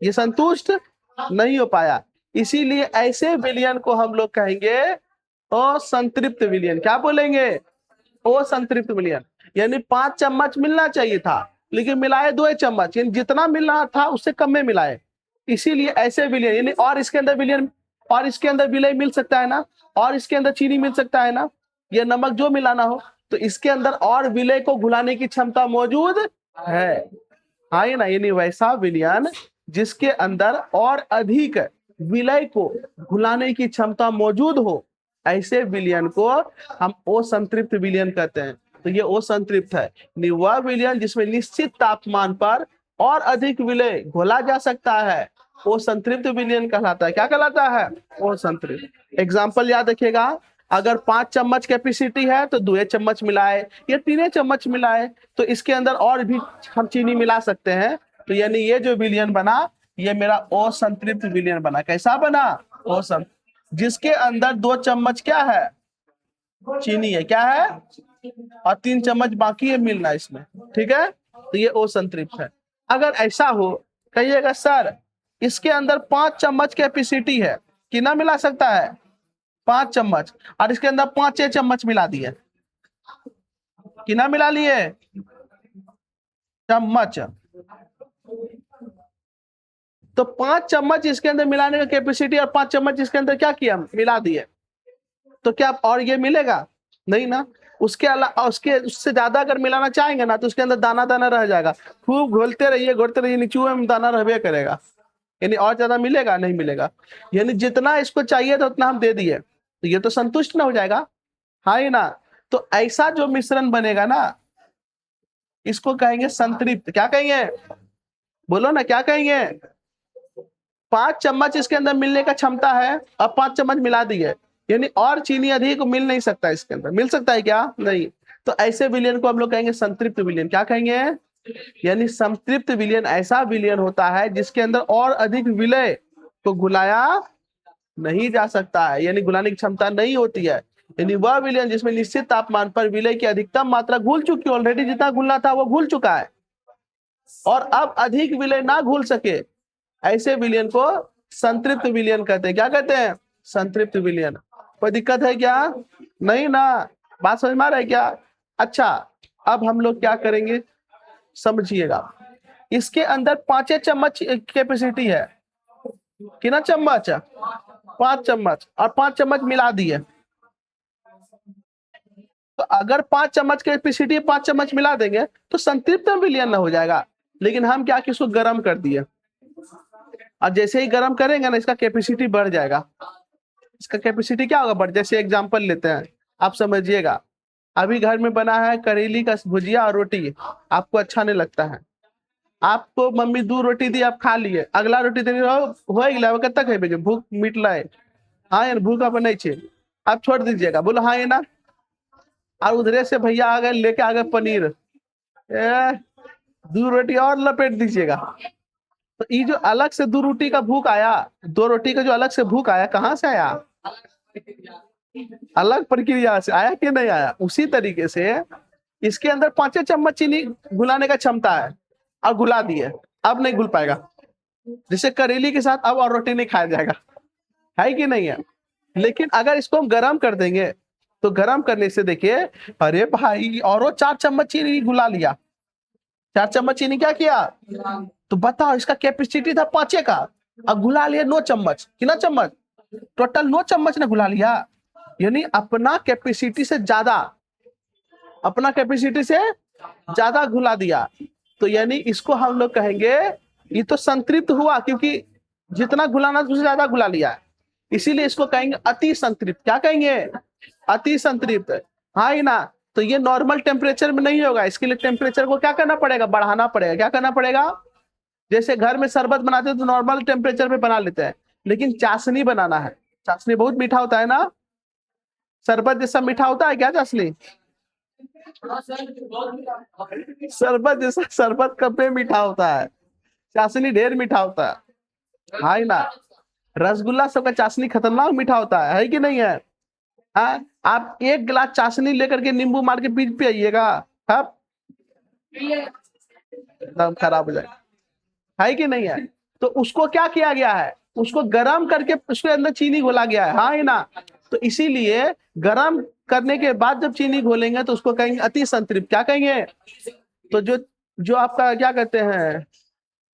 ये संतुष्ट नहीं हो पाया। इसीलिए ऐसे विलयन को हम लोग कहेंगे असंतृप्त विलयन। क्या बोलेंगे, असंतृप्त विलयन। यानी 5 चम्मच मिलना चाहिए था लेकिन मिलाए 2 चम्मच, यानी जितना मिलना था उससे कम में मिलाए, इसीलिए ऐसे विलयन। यानी और इसके अंदर विलयन, और इसके अंदर विलय मिल सकता है ना, और इसके अंदर चीनी मिल सकता है ना, ये नमक जो मिलाना हो तो इसके अंदर और विलय को घुलाने की क्षमता मौजूद है। हाँ ये ना, यानी वैसा विलयन जिसके अंदर और अधिक विलय को घुलाने की क्षमता मौजूद हो, ऐसे विलयन को हम असंतृप्त विलयन कहते हैं। तो ये असंतृप्त है, वह विलयन जिसमें निश्चित तापमान पर और अधिक विलय घोला जा सकता है, वो संतृप्त विलयन कहलाता है। क्या कहलाता है, वो संतृप्त। एग्जाम्पल याद रखिएगा, अगर 5 चम्मच कैपेसिटी है तो 2 चम्मच मिलाए या 3 चम्मच मिलाए तो इसके अंदर और भी हम चीनी मिला सकते हैं। तो यानी ये जो विलयन बना ये मेरा असंतृप्त विलयन बना। कैसा बना, असंतृप्त, जिसके अंदर 2 चम्मच क्या है, चीनी है। क्या है, और 3 चम्मच बाकी है मिलना इसमें, ठीक है, तो ये ओ संतृप्त है। अगर ऐसा हो, कहिएगा सर इसके अंदर 5 चम्मच कैपेसिटी है, कितना मिला सकता है? 5 चम्मच, और इसके अंदर 5 चम्मच मिला दिए, कितना मिला लिए? चम्मच। तो 5 चम्मच इसके अंदर मिलाने का कैपेसिटी और 5 चम्मच इसके अंदर क्या किया? मिला दिए, तो क्या और ये मिलेगा? नहीं ना। उसके अलावा उसके उससे ज्यादा अगर मिलाना चाहेंगे ना तो उसके अंदर दाना दाना रह जाएगा, खूब घोलते रहिए नीचे में दाना रहबे करेगा, यानी और ज्यादा मिलेगा? नहीं मिलेगा। यानी जितना इसको चाहिए था उतना हम दे दिए, तो ये तो संतुष्ट ना हो जाएगा, हाँ ही ना। तो ऐसा जो मिश्रण बनेगा ना, इसको कहेंगे संतृप्त। क्या कहेंगे? बोलो ना, क्या कहेंगे? 5 चम्मच इसके अंदर मिलने का क्षमता है, अब 5 चम्मच मिला दिए, यानी और चीनी अधिक मिल नहीं सकता इसके अंदर। मिल सकता है क्या? नहीं। तो ऐसे विलयन को हम लोग कहेंगे संतृप्त विलयन। क्या कहेंगे? यानी संतृप्त विलयन ऐसा विलयन होता है जिसके अंदर और अधिक विलय को घुलाया नहीं जा सकता है, यानी घुलाने की क्षमता नहीं होती है। यानी वह विलयन जिसमें निश्चित तापमान पर विलय की अधिकतम मात्रा घुल चुकी, ऑलरेडी जितना घुलना था वो घुल चुका है, और अब अधिक विलय ना घुल सके, ऐसे विलयन को संतृप्त विलयन कहते हैं। क्या कहते हैं? संतृप्त विलयन। कोई दिक्कत है क्या? नहीं ना। बात समझ में आ रहा है क्या? अच्छा, अब हम लोग क्या करेंगे समझिएगा। इसके अंदर 5 चम्मच कैपेसिटी है, कितना चम्मच? 5 चम्मच, और 5 चम्मच मिला दिए, तो अगर 5 चम्मच कैपेसिटी 5 चम्मच मिला देंगे तो संतृप्त विलयन ना हो जाएगा। लेकिन हम क्या, किसको गर्म कर दिए, और जैसे ही गर्म करेंगे ना इसका कैपेसिटी बढ़ जाएगा। इसका कैपेसिटी क्या होगा? बढ़, जैसे एग्जांपल लेते हैं, आप समझिएगा। अभी घर में बना है करेली का भुजिया और रोटी, आपको अच्छा नहीं लगता है, आपको मम्मी 2 रोटी दी, आप खा लिए, अगला रोटी देनी हो गया, कब तक है भूख मिट लाए, हाँ यार भूख अपन नहीं छे, आप छोड़ दीजिएगा, बोलो हाँ ये ना। और उधरे से भैया आ गए लेके आ गए पनीर, 2 रोटी और लपेट दीजिएगा। तो ये जो अलग से 2 रोटी का भूख आया, 2 रोटी का जो अलग से भूख आया, कहाँ से आया? अलग प्रक्रिया से आया कि नहीं आया? उसी तरीके से इसके अंदर 5 चम्मच चीनी घुलाने का क्षमता है, और घुला दिए, अब नहीं घुल पाएगा। जैसे करेली के साथ अब और रोटी नहीं खाया जाएगा, है कि नहीं है? लेकिन अगर इसको हम गर्म कर देंगे तो गर्म करने से देखिए, अरे भाई और 4 चम्मच चीनी घुला लिया, 4 चम्मच चीनी क्या किया? तो बताओ, इसका कैपेसिटी था 5 का, अब घुला लिया 9 चम्मच, कितना चम्मच? टोटल 9 चम्मच ने घुला लिया, यानी अपना कैपेसिटी से ज्यादा, अपना कैपेसिटी से ज्यादा घुला दिया। तो यानी इसको हम लोग कहेंगे ये तो संतृप्त हुआ, क्योंकि जितना घुलाना उससे ज्यादा घुला लिया, इसीलिए इसको कहेंगे अति संतृप्त। क्या कहेंगे? अति संतृप्त, हाँ ही ना। तो ये नॉर्मल टेम्परेचर में नहीं होगा, इसके लिए टेम्परेचर को क्या करना पड़ेगा? बढ़ाना पड़ेगा। क्या करना पड़ेगा? जैसे घर में शरबत बनाते हैं तो नॉर्मल टेम्परेचर पे बना लेते हैं, लेकिन चाशनी बनाना है, चाशनी बहुत मीठा होता है ना, शरबत जैसा मीठा होता है क्या चाशनी? शरबत जैसा, शरबत कब में मीठा होता है, चाशनी ढेर मीठा होता है, हाँ ही ना। रसगुल्ला सबका चाशनी खतरनाक मीठा होता है कि नहीं है? हाँ, आप 1 गिलास चाशनी लेकर के नींबू मार के पी आइएगा, अब एकदम खराब हो जाएगा, है कि नहीं है? तो उसको क्या किया गया है? उसको गर्म करके उसके अंदर चीनी घोला गया है, हाँ ही ना। तो इसीलिए गर्म करने के बाद जब चीनी घोलेंगे तो उसको कहेंगे अति संतृप्त। क्या कहेंगे? तो जो जो आपका क्या कहते हैं,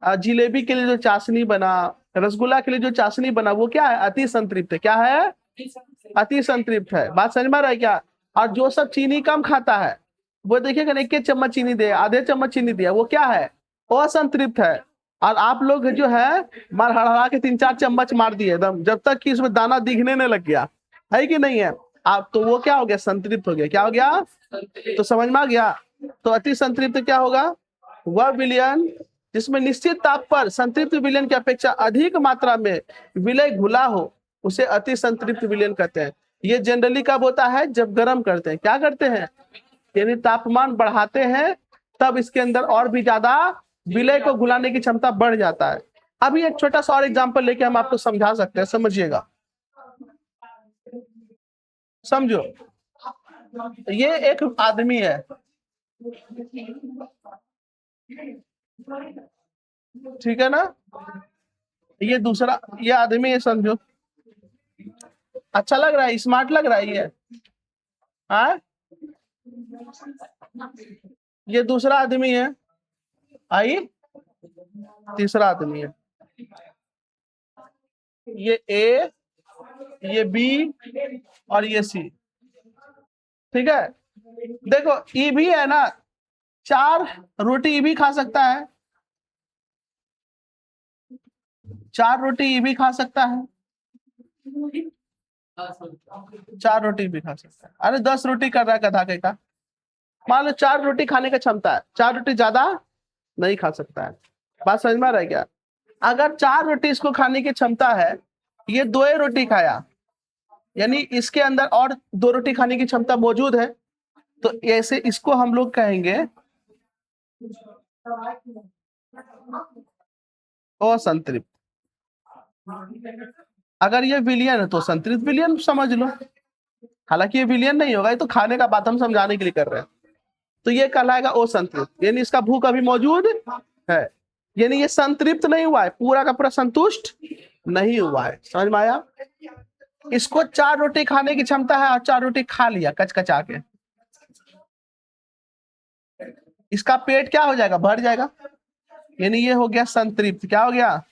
जिलेबी के लिए जो चाशनी बना, रसगुल्ला के लिए जो चाशनी बना, वो क्या है? अति संतृप्त है। क्या है? अति संतृप्त है। बात समझ में आ रहा है क्या? और जो सब चीनी कम खाता है वो देखिएगा 1 चम्मच चीनी दे, आधे चम्मच चीनी दिया, वो क्या है? असंतृप्त है। और आप लोग जो है मार हड़हड़ा के 3-4 चम्मच मार दिए एकदम, जब तक कि उसमें दाना दिखने नहीं लग गया, है कि नहीं है? आप तो वो क्या हो गया? संतृप्त हो गया। क्या हो गया? तो समझ में आ गया। तो अति संतृप्त क्या होगा? वह विलयन जिसमें निश्चित ताप पर संतृप्त विलयन की अपेक्षा अधिक मात्रा में विलय घुला हो, उसे अति संतृप्त विलयन कहते हैं। ये जनरली कब होता है? जब गर्म करते हैं। क्या करते हैं? यानी तापमान बढ़ाते हैं, तब इसके अंदर और भी ज्यादा विलय को घुलाने की क्षमता बढ़ जाता है। अभी एक छोटा सा और एग्जांपल लेके हम आपको समझा सकते हैं, समझिएगा, समझो। ये एक आदमी है, ठीक है ना, ये दूसरा, ये आदमी है समझो, अच्छा लग रहा है, स्मार्ट लग रहा है ये, हाँ, ये दूसरा आदमी है, आई, तीसरा आदमी है, ये ए, ये बी और ये सी, ठीक है। देखो ई भी है ना, 4 रोटी ई भी खा सकता है, 4 रोटी ई भी खा सकता है, 4 रोटी भी खा सकता है। अरे 10 रोटी कर रहा है गधा का, मान लो 4 रोटी खाने का क्षमता है, 4 रोटी ज्यादा नहीं खा सकता है। बात समझ में आ रहा है क्या? अगर 4 रोटी इसको खाने की क्षमता है, ये 2 ही रोटी खाया, यानी इसके अंदर और 2 रोटी खाने की क्षमता मौजूद है, तो ऐसे इसको हम लोग कहेंगे असंतृप्त। अगर ये विलियन है तो संतृप्त विलियन समझ लो, हालांकि ये विलियन नहीं होगा, ये तो खाने का बात हम समझाने के लिए कर रहे हैं। तो ये कहलाएगा असंतृप्त, यानी इसका भूख अभी मौजूद है, यानी ये संतृप्त नहीं हुआ है, पूरा का पूरा संतुष्ट नहीं हुआ है। समझ में आया? इसको 4 रोटी खाने की क्षमता है और 4 रोटी खा लिया कचकचा के, इसका पेट क्या हो जाएगा? भर जाएगा, यानी ये हो गया संतृप्त। क्या हो गया?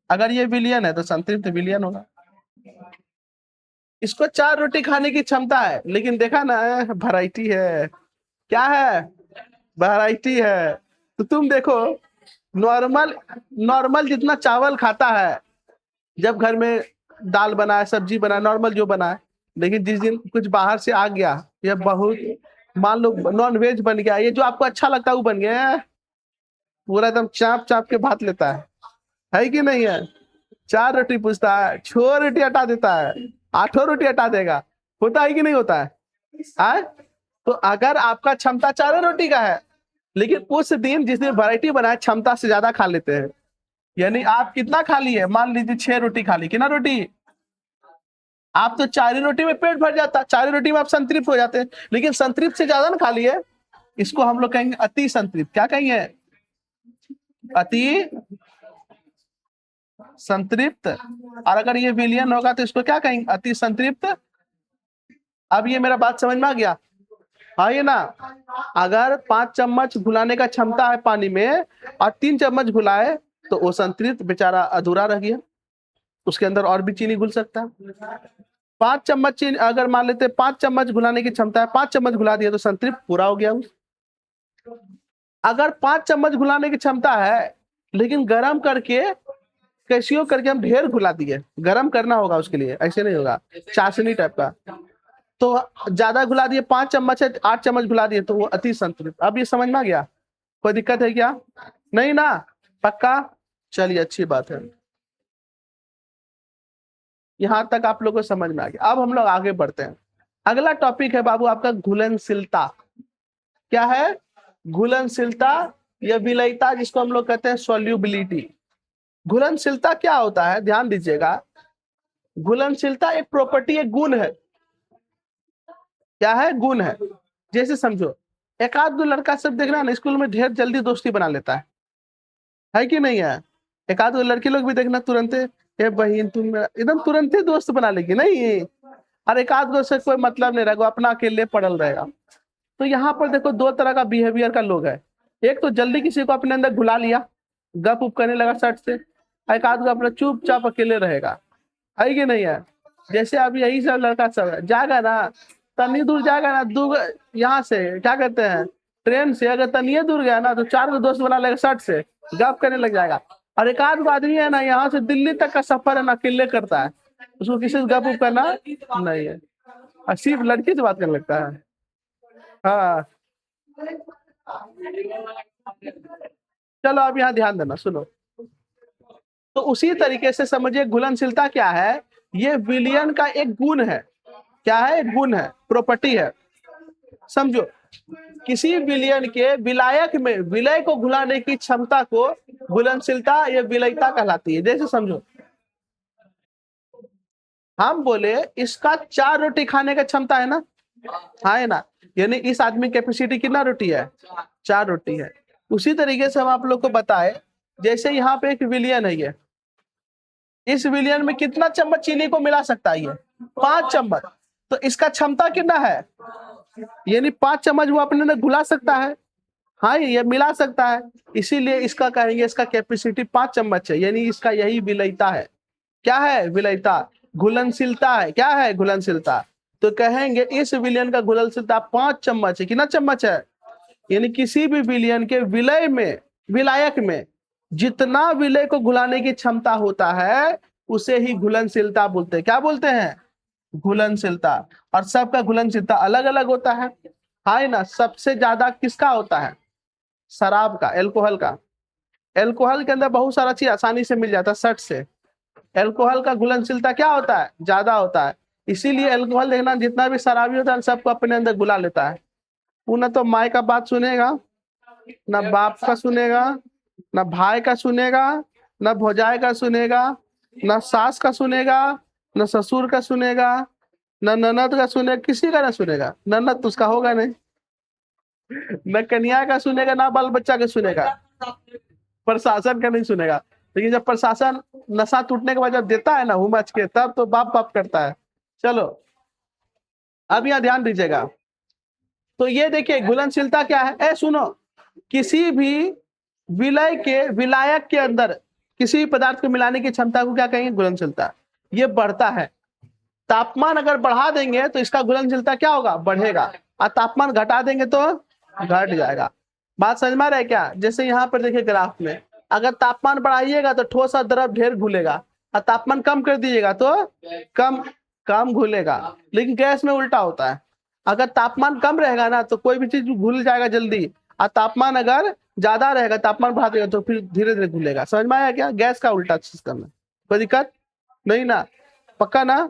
अगर ये विलियन है तो संतृप्त विलियन होगा। इसको 4 रोटी खाने की क्षमता है, लेकिन देखा ना, वैरायटी है। क्या है? वैरायटी है। तो तुम देखो, नॉर्मल नॉर्मल जितना चावल खाता है, जब घर में दाल बना है, सब्जी बना है, नॉर्मल जो बना है, लेकिन जिस दिन कुछ बाहर से आ गया, या बहुत मान लो नॉन वेज बन गया, ये जो आपको अच्छा लगता है वो बन गया, पूरा एकदम चाप चाप के भात लेता है कि नहीं है? 4 रोटी पूछता है, 6 रोटी हटा देता है, 8 रोटी हटा देगा, होता है कि नहीं होता है? आए? तो अगर आपका क्षमता 4 रोटी का है, लेकिन उस दिन जिस दिन वैरायटी बनाए क्षमता से ज्यादा खा लेते हैं, यानी आप कितना खा लिए? मान लीजिए 6 रोटी खा ली, कितना रोटी? आप तो 4 रोटी में पेट भर जाता, 4 रोटी में आप संतृप्त हो जाते हैं, लेकिन संतृप्त से ज्यादा ना खा लिए, इसको हम लोग कहेंगे अति संतृप्त। क्या कहेंगे? अति संतृप्त। और अगर ये विलियन होगा तो इसको क्या कहेंगे? अति संतृप्त। अब ये मेरा बात समझ में आ गया? हाँ, ये ना, अगर 5 चम्मच घुलाने का क्षमता है पानी में और 3 चम्मच घुलाए, तो वो संतृप्त बेचारा अधूरा रह गया, उसके अंदर और भी चीनी घुल सकता है। 5 चम्मच चीनी, अगर मान लेते 5 चम्मच घुलाने की क्षमता है, 5 चम्मच घुला दिया तो संतृप्त पूरा हो गया। अगर 5 चम्मच घुलाने की क्षमता है, लेकिन गर्म करके कैसियो करके हम ढेर घुला दिए, गर्म करना होगा उसके लिए, ऐसे नहीं होगा, चाशनी टाइप का, तो ज्यादा घुला दिए, 5 चम्मच है 8 चम्मच घुला दिए, तो वो अति संतुलित। अब ये समझ में आ गया? कोई दिक्कत है क्या? नहीं ना? पक्का? चलिए, अच्छी बात है, यहां तक आप लोगों को समझ में आ गया। अब हम लोग आगे बढ़ते हैं। अगला टॉपिक है बाबू आपका घुलनशीलता। क्या है? घुलनशीलता या विलयता, जिसको हम लोग कहते हैं सॉल्युबिलिटी। घुलनशीलता क्या होता है, ध्यान दीजिएगा। घुलनशीलता एक प्रॉपर्टी, एक गुण है। क्या है? गुण है। जैसे समझो, एक आध दो लड़का सब देखना ना, स्कूल में ढेर जल्दी दोस्ती बना लेता है कि नहीं है? एक आध दो लड़की लोग भी देखना, तुरंत ए बहन तुम, एकदम तुरंत ही दोस्त बना लेगी नहीं, और एक आध गो से कोई मतलब नहीं रहेगा, अपना अकेले पड़ल रहेगा। तो यहाँ पर देखो 2 तरह का बिहेवियर का लोग है। एक तो जल्दी किसी को अपने अंदर घुला लिया, गप उप करने लगा सट से, एक आध गो अपना चुपचाप अकेले रहेगा, है कि नहीं है? जैसे अब यही सब लड़का सब है, जाएगा ना, तनी दूर जाएगा ना, यहाँ से क्या कहते हैं, ट्रेन से अगर तनिए दूर गया ना, तो 4 गो दोस्त बना लेगा सट से, गप करने लग जाएगा। और एक आध आदमी है ना, यहाँ से दिल्ली तक का सफर है ना, अकेले करता है, उसको किसी से गप उप करना नहीं है, और सिर्फ लड़की से बात करने लगता है। हाँ, चलो अब यहाँ ध्यान देना, सुनो। तो उसी तरीके से समझिए घुलनशीलता क्या है, ये विलियन का एक गुण है। क्या है? एक गुण है, प्रॉपर्टी है। समझो, किसी विलियन के विलायक में विलय को घुलाने की क्षमता को घुलनशीलता या विलयता कहलाती है। जैसे समझो, हम बोले इसका 4 रोटी खाने का क्षमता है ना, हाँ है ना, यानी इस आदमी की कैपेसिटी कितना रोटी है, 4 रोटी है। उसी तरीके से हम आप लोग को बताए, जैसे यहाँ पे एक विलियन है, ये इस विलियन में कितना चम्मच चीनी को मिला सकता है, ये 5 चम्मच। तो इसका क्षमता कितना है, यानी 5 चम्मच वो अपने में घुला सकता है, हाँ ये मिला सकता है, इसीलिए इसका कहेंगे इसका कैपेसिटी 5 चम्मच है, यानी इसका यही विलयता है। क्या है विलयता, घुलनशीलता है, क्या है घुलनशीलता। तो कहेंगे इस विलयन का घुलनशीलता 5 चम्मच है, कितना चम्मच है, यानी किसी भी विलयन के विलय में, विलायक में जितना विलय को घुलाने की क्षमता होता है उसे ही घुलनशीलता बोलते हैं। क्या बोलते हैं, घुलनशीलता। और सबका घुलनशीलता अलग अलग होता है, हाँ ना। सबसे ज्यादा किसका होता है, शराब का, एल्कोहल का। एल्कोहल के अंदर बहुत सारा चीज आसानी से मिल जाता है, सट से। एल्कोहल का घुलनशीलता क्या होता है, ज्यादा होता है। इसीलिए एल्कोहल देखना, जितना भी शराबी होता है सबको अपने अंदर घुला लेता है। वो ना तो माँ का बात सुनेगा, ना बाप का सुनेगा, ना भाई का सुनेगा, ना भौजाई का सुनेगा, ना सास का सुनेगा, ना ससुर का सुनेगा, ना ननद का सुनेगा, किसी का ना सुनेगा। ननद तो उसका होगा नहीं, न कन्या का सुनेगा, ना बाल बच्चा का सुनेगा, प्रशासन का नहीं सुनेगा। लेकिन जब प्रशासन नशा टूटने के बाद जब देता है ना हुमच के, तब तो बाप बाप करता है। चलो अब यहाँ ध्यान दीजिएगा। तो ये देखिए घुलनशीलता क्या है, ए सुनो, किसी भी विलय के, विलायक के अंदर किसी भी पदार्थ को मिलाने की क्षमता को क्या कहेंगे, घुलनशीलता। ये बढ़ता है, तापमान अगर बढ़ा देंगे तो इसका घुलनशीलता क्या होगा, बढ़ेगा, और तापमान घटा देंगे तो घट जाएगा। बात समझ में आ रहा है क्या। जैसे यहाँ पर देखिए ग्राफ में, अगर तापमान बढ़ाइएगा तो ठोस और द्रव ढेर घुलेगा, और तापमान कम कर दीजिएगा तो कम कम घुलेगा। लेकिन गैस में उल्टा होता है, अगर तापमान कम रहेगा ना तो कोई भी चीज घुल जाएगा जल्दी, और तापमान अगर ज्यादा रहेगा, तापमान बढ़ा देगा तो फिर धीरे धीरे घुलेगा। समझ में आया क्या, गैस का उल्टा सिस्टम है। कोई दिक्कत नहीं ना, पक्का ना,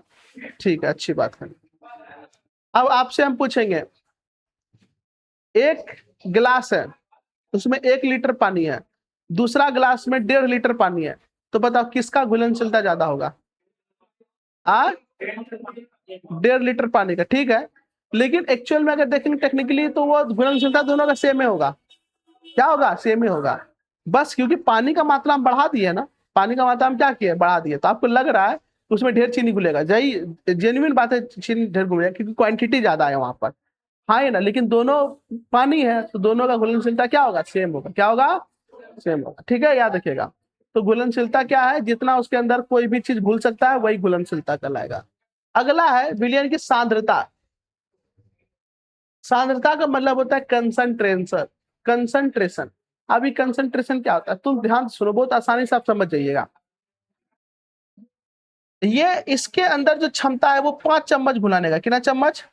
ठीक है, अच्छी बात है। अब आपसे हम पूछेंगे, एक गिलास है उसमें 1 लीटर पानी है, दूसरा गिलास में 1.5 लीटर पानी है, तो बताओ किसका घुलनशीलता ज्यादा होगा, 1.5 लीटर पानी का, ठीक है। लेकिन एक्चुअल में अगर देखेंगे टेक्निकली तो वो घुलनशीलता दोनों का सेम ही होगा। क्या होगा, सेम ही होगा। बस क्योंकि पानी का मात्रा हम बढ़ा दिए ना, पानी का मात्रा हम क्या किए, बढ़ा दिए, तो आपको लग रहा है उसमें ढेर चीनी घुलेगा। यही जेन्युइन बात है, चीनी ढेर घुलेगा क्योंकि क्वांटिटी ज्यादा है वहां पर, हाँ है ना। लेकिन दोनों पानी है तो दोनों का घुलनशीलता क्या होगा, सेम होगा। क्या होगा, सेम होगा, ठीक है, याद रखिएगा। तो घुलनशीलता क्या है, जितना उसके अंदर कोई भी चीज घुल सकता है वही घुलनशीलता कहलाएगा। अगला है विलयन की सांद्रता। सांद्रता का मतलब होता है कंसंट्रेशन, कंसंट्रेशन। अभी कंसंट्रेशन क्या होता है, तुम ध्यान से सुनो, बहुत आसानी से आप समझ जाइएगा। ये इसके अंदर जो क्षमता है वो 5 चम्मच घुलाने का, कितना चम्मच,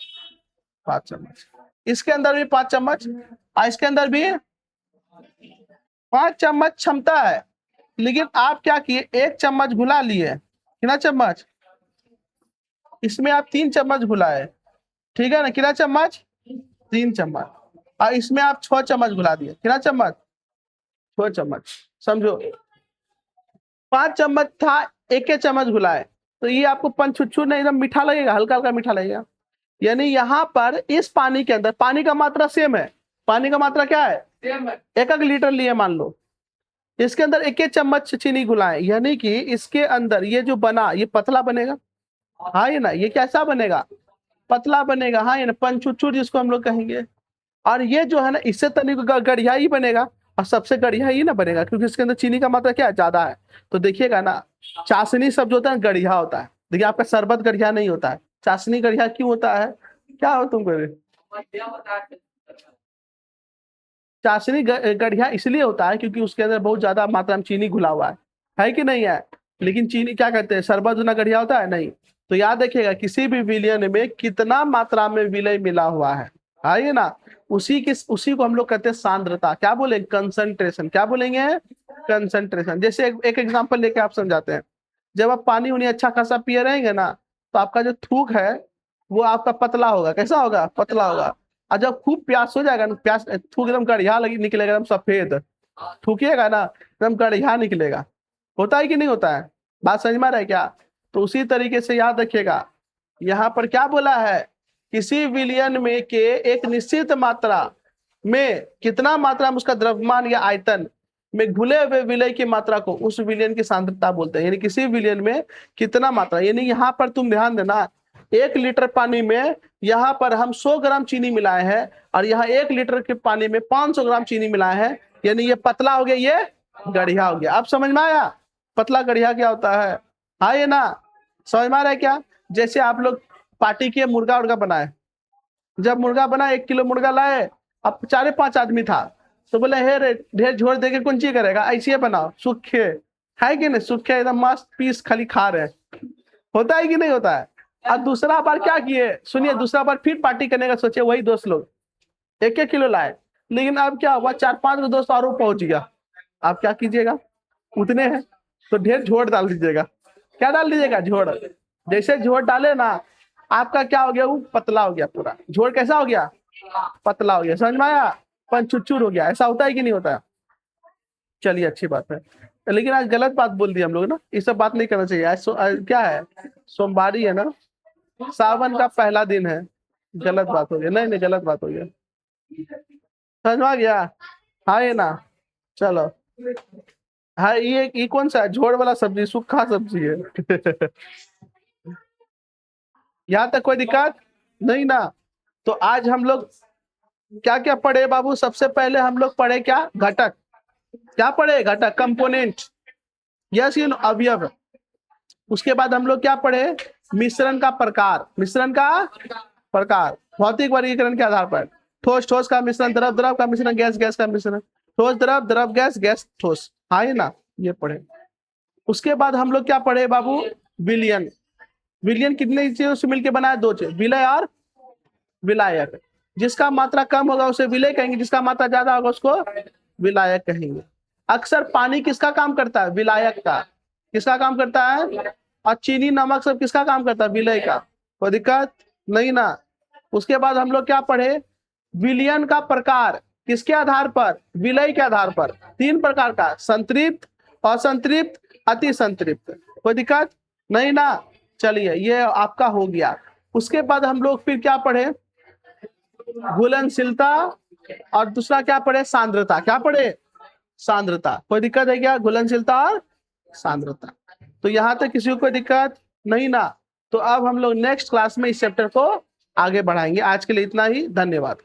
5 चम्मच। इसके अंदर भी 5 चम्मच, और इसके अंदर भी 5 चम्मच क्षमता है। लेकिन आप क्या किए, 1 चम्मच घुला लिए, कितना चम्मच, इसमें आप 3 चम्मच घुलाए, ठीक है ना, कितना चम्मच, 3 चम्मच। और इसमें आप 6 चम्मच घुला दिए, कितना चम्मच, 6 चम्मच। समझो 5 चम्मच था, 1 चम्मच घुलाए, तो ये आपको पंचुच्छू नहीं, एकदम मीठा लगेगा, हल्का हल्का मीठा लगेगा। यानी यहाँ पर इस पानी के अंदर पानी का मात्रा सेम है, पानी का मात्रा क्या है, 1 लीटर लिए मान लो, इसके अंदर 1 चम्मच चीनी घुलाए, यानी कि इसके अंदर ये जो बना ये पतला बनेगा, हाँ ये ना, ये कैसा बनेगा, पतला बनेगा, हाँ ये ना, पंचुच्छू जिसको हम लोग कहेंगे। और ये जो है ना इससे तनिक गढ़िया ही बनेगा, और सबसे गढ़िया ही ना बनेगा क्योंकि इसके अंदर चीनी का मात्रा क्या है, ज्यादा है। तो देखिएगा ना, चाशनी सब जो होता है गढ़िया होता है, देखिए आपका शरबत गढ़िया नहीं होता है, चाशनी गढ़िया क्यों होता है, क्या हो तुम कह, चाशनी गढ़िया इसलिए होता है क्योंकि उसके अंदर बहुत ज्यादा मात्रा में चीनी घुला हुआ है कि नहीं है। लेकिन चीनी क्या कहते हैं, शरबत उतना गढ़िया होता है नहीं। तो याद रखिएगा किसी भी विलयन में कितना मात्रा में विलय मिला हुआ है ना, उसी को हम लोग कहते हैं सांद्रता। क्या बोलेंगे, कंसंट्रेशन, क्या बोलेंगे, कंसंट्रेशन। जैसे एक एग्जांपल लेके आप समझाते हैं, जब आप पानी उन्हें अच्छा खासा पिए रहेंगे ना, तो आपका जो थूक है वो आपका पतला होगा, कैसा होगा, पतला होगा। और जब खूब प्यास हो जाएगा ना, प्यास थूक एकदम कड़िया लगी निकलेगा, एकदम सफेद थूकिएगा ना, एकदम कड़िया निकलेगा। होता है कि नहीं होता है, बात समझ में आ रहा है क्या। तो उसी तरीके से याद रखिएगा, यहाँ पर क्या बोला है, किसी विलयन में के एक निश्चित मात्रा में कितना मात्रा में उसका द्रव्यमान या आयतन में घुले हुए विलय की मात्रा को उस विलयन की सांद्रता बोलते हैं। यानी किसी विलयन में कितना मात्रा, यानी यहाँ पर तुम ध्यान देना, 1 लीटर पानी में यहाँ पर हम 100 ग्राम चीनी मिलाए हैं और यहाँ 1 लीटर के पानी में 500 ग्राम चीनी मिलाए हैं, यानी ये पतला हो गया, ये गढ़िया हो गया। अब समझ में आया पतला गढ़िया क्या होता है? हाँ ये ना, समझ में आ रहा है क्या? जैसे आप लोग पार्टी के मुर्गा उर्गा बनाए, जब मुर्गा बना 1 किलो मुर्गा लाए, अब 4-5 आदमी था, तो बोले हे रे ढेर झोर देके कौन चीज करेगा, ऐसे बनाओ सूखे, है कि नहीं, सूखे एकदम मस्त पीस खाली खा रहे, होता है कि नहीं होता है? और दूसरा बार क्या किए, सुनिए, दूसरा बार फिर पार्टी करने का सोचे, वही दोस्त लोग 1-1 किलो लाए, लेकिन अब क्या हुआ, 4-5 दोस्त और पहुंच गया। आप क्या कीजिएगा, उतने हैं तो ढेर झोर डाल दीजिएगा। क्या डाल दीजिएगा? झोर। जैसे झोर डाले ना, आपका क्या हो गया, वो पतला हो गया पूरा। झोर कैसा हो गया? पतला हो गया। समझ में आया? पंचुचूर हो गया। ऐसा होता है कि नहीं होता है? चलिए अच्छी बात है, लेकिन आज गलत बात बोल दी हम लोग ना, ये सब बात नहीं करना चाहिए। आज क्या है, सोमवारी है ना, सावन का पहला दिन है, गलत बात हो गया। नहीं नहीं, गलत बात हो गया। समझ में आ गया? हाँ ये ना, चलो। हाँ ये कौन सा झोड़ वाला सब्जी, सूखा सब्जी है। यहाँ तक कोई दिक्कत नहीं ना? तो आज हम लोग क्या क्या पढ़े बाबू? सबसे पहले हम लोग पढ़े क्या? घटक। क्या पढ़े? घटक, कंपोनेंट, यस यू नो, अवयव। उसके बाद हम लोग क्या पढ़े? मिश्रण का प्रकार। मिश्रण का प्रकार, भौतिक वर्गीकरण के आधार पर, ठोस ठोस का मिश्रण, द्रव द्रव का मिश्रण, गैस गैस का मिश्रण, ठोस द्रव, द्रव गैस, गैस ठोस। हाँ ये ना, ये पढ़े। उसके बाद हम लोग क्या पढ़े बाबू? विलयन। विलयन कितने चीजों से मिलकर बना है? 2 चीज, विलय और विलायक। जिसका मात्रा कम होगा उसे विलय कहेंगे, जिसका मात्रा ज्यादा होगा उसको विलायक कहेंगे। अक्सर पानी किसका काम करता है? विलायक का। किसका काम करता है? और चीनी नमक सब किसका काम करता है? विलय का। कोई दिक्कत नहीं ना? उसके बाद हम लोग क्या पढ़े? विलयन का प्रकार, किसके आधार पर? विलय के आधार पर। 3 प्रकार का, संतृप्त, असंतृप्त, अति संतृप्त। कोई दिक्कत नहीं ना? चलिए ये आपका हो गया। उसके बाद हम लोग फिर क्या पढ़े? घुलनशीलता, और दूसरा क्या पढ़े? सांद्रता। क्या पढ़े? सांद्रता। कोई दिक्कत है क्या? घुलनशीलता और सांद्रता। तो यहां तक किसी को कोई दिक्कत नहीं ना? तो अब हम लोग नेक्स्ट क्लास में इस चैप्टर को आगे बढ़ाएंगे। आज के लिए इतना ही, धन्यवाद।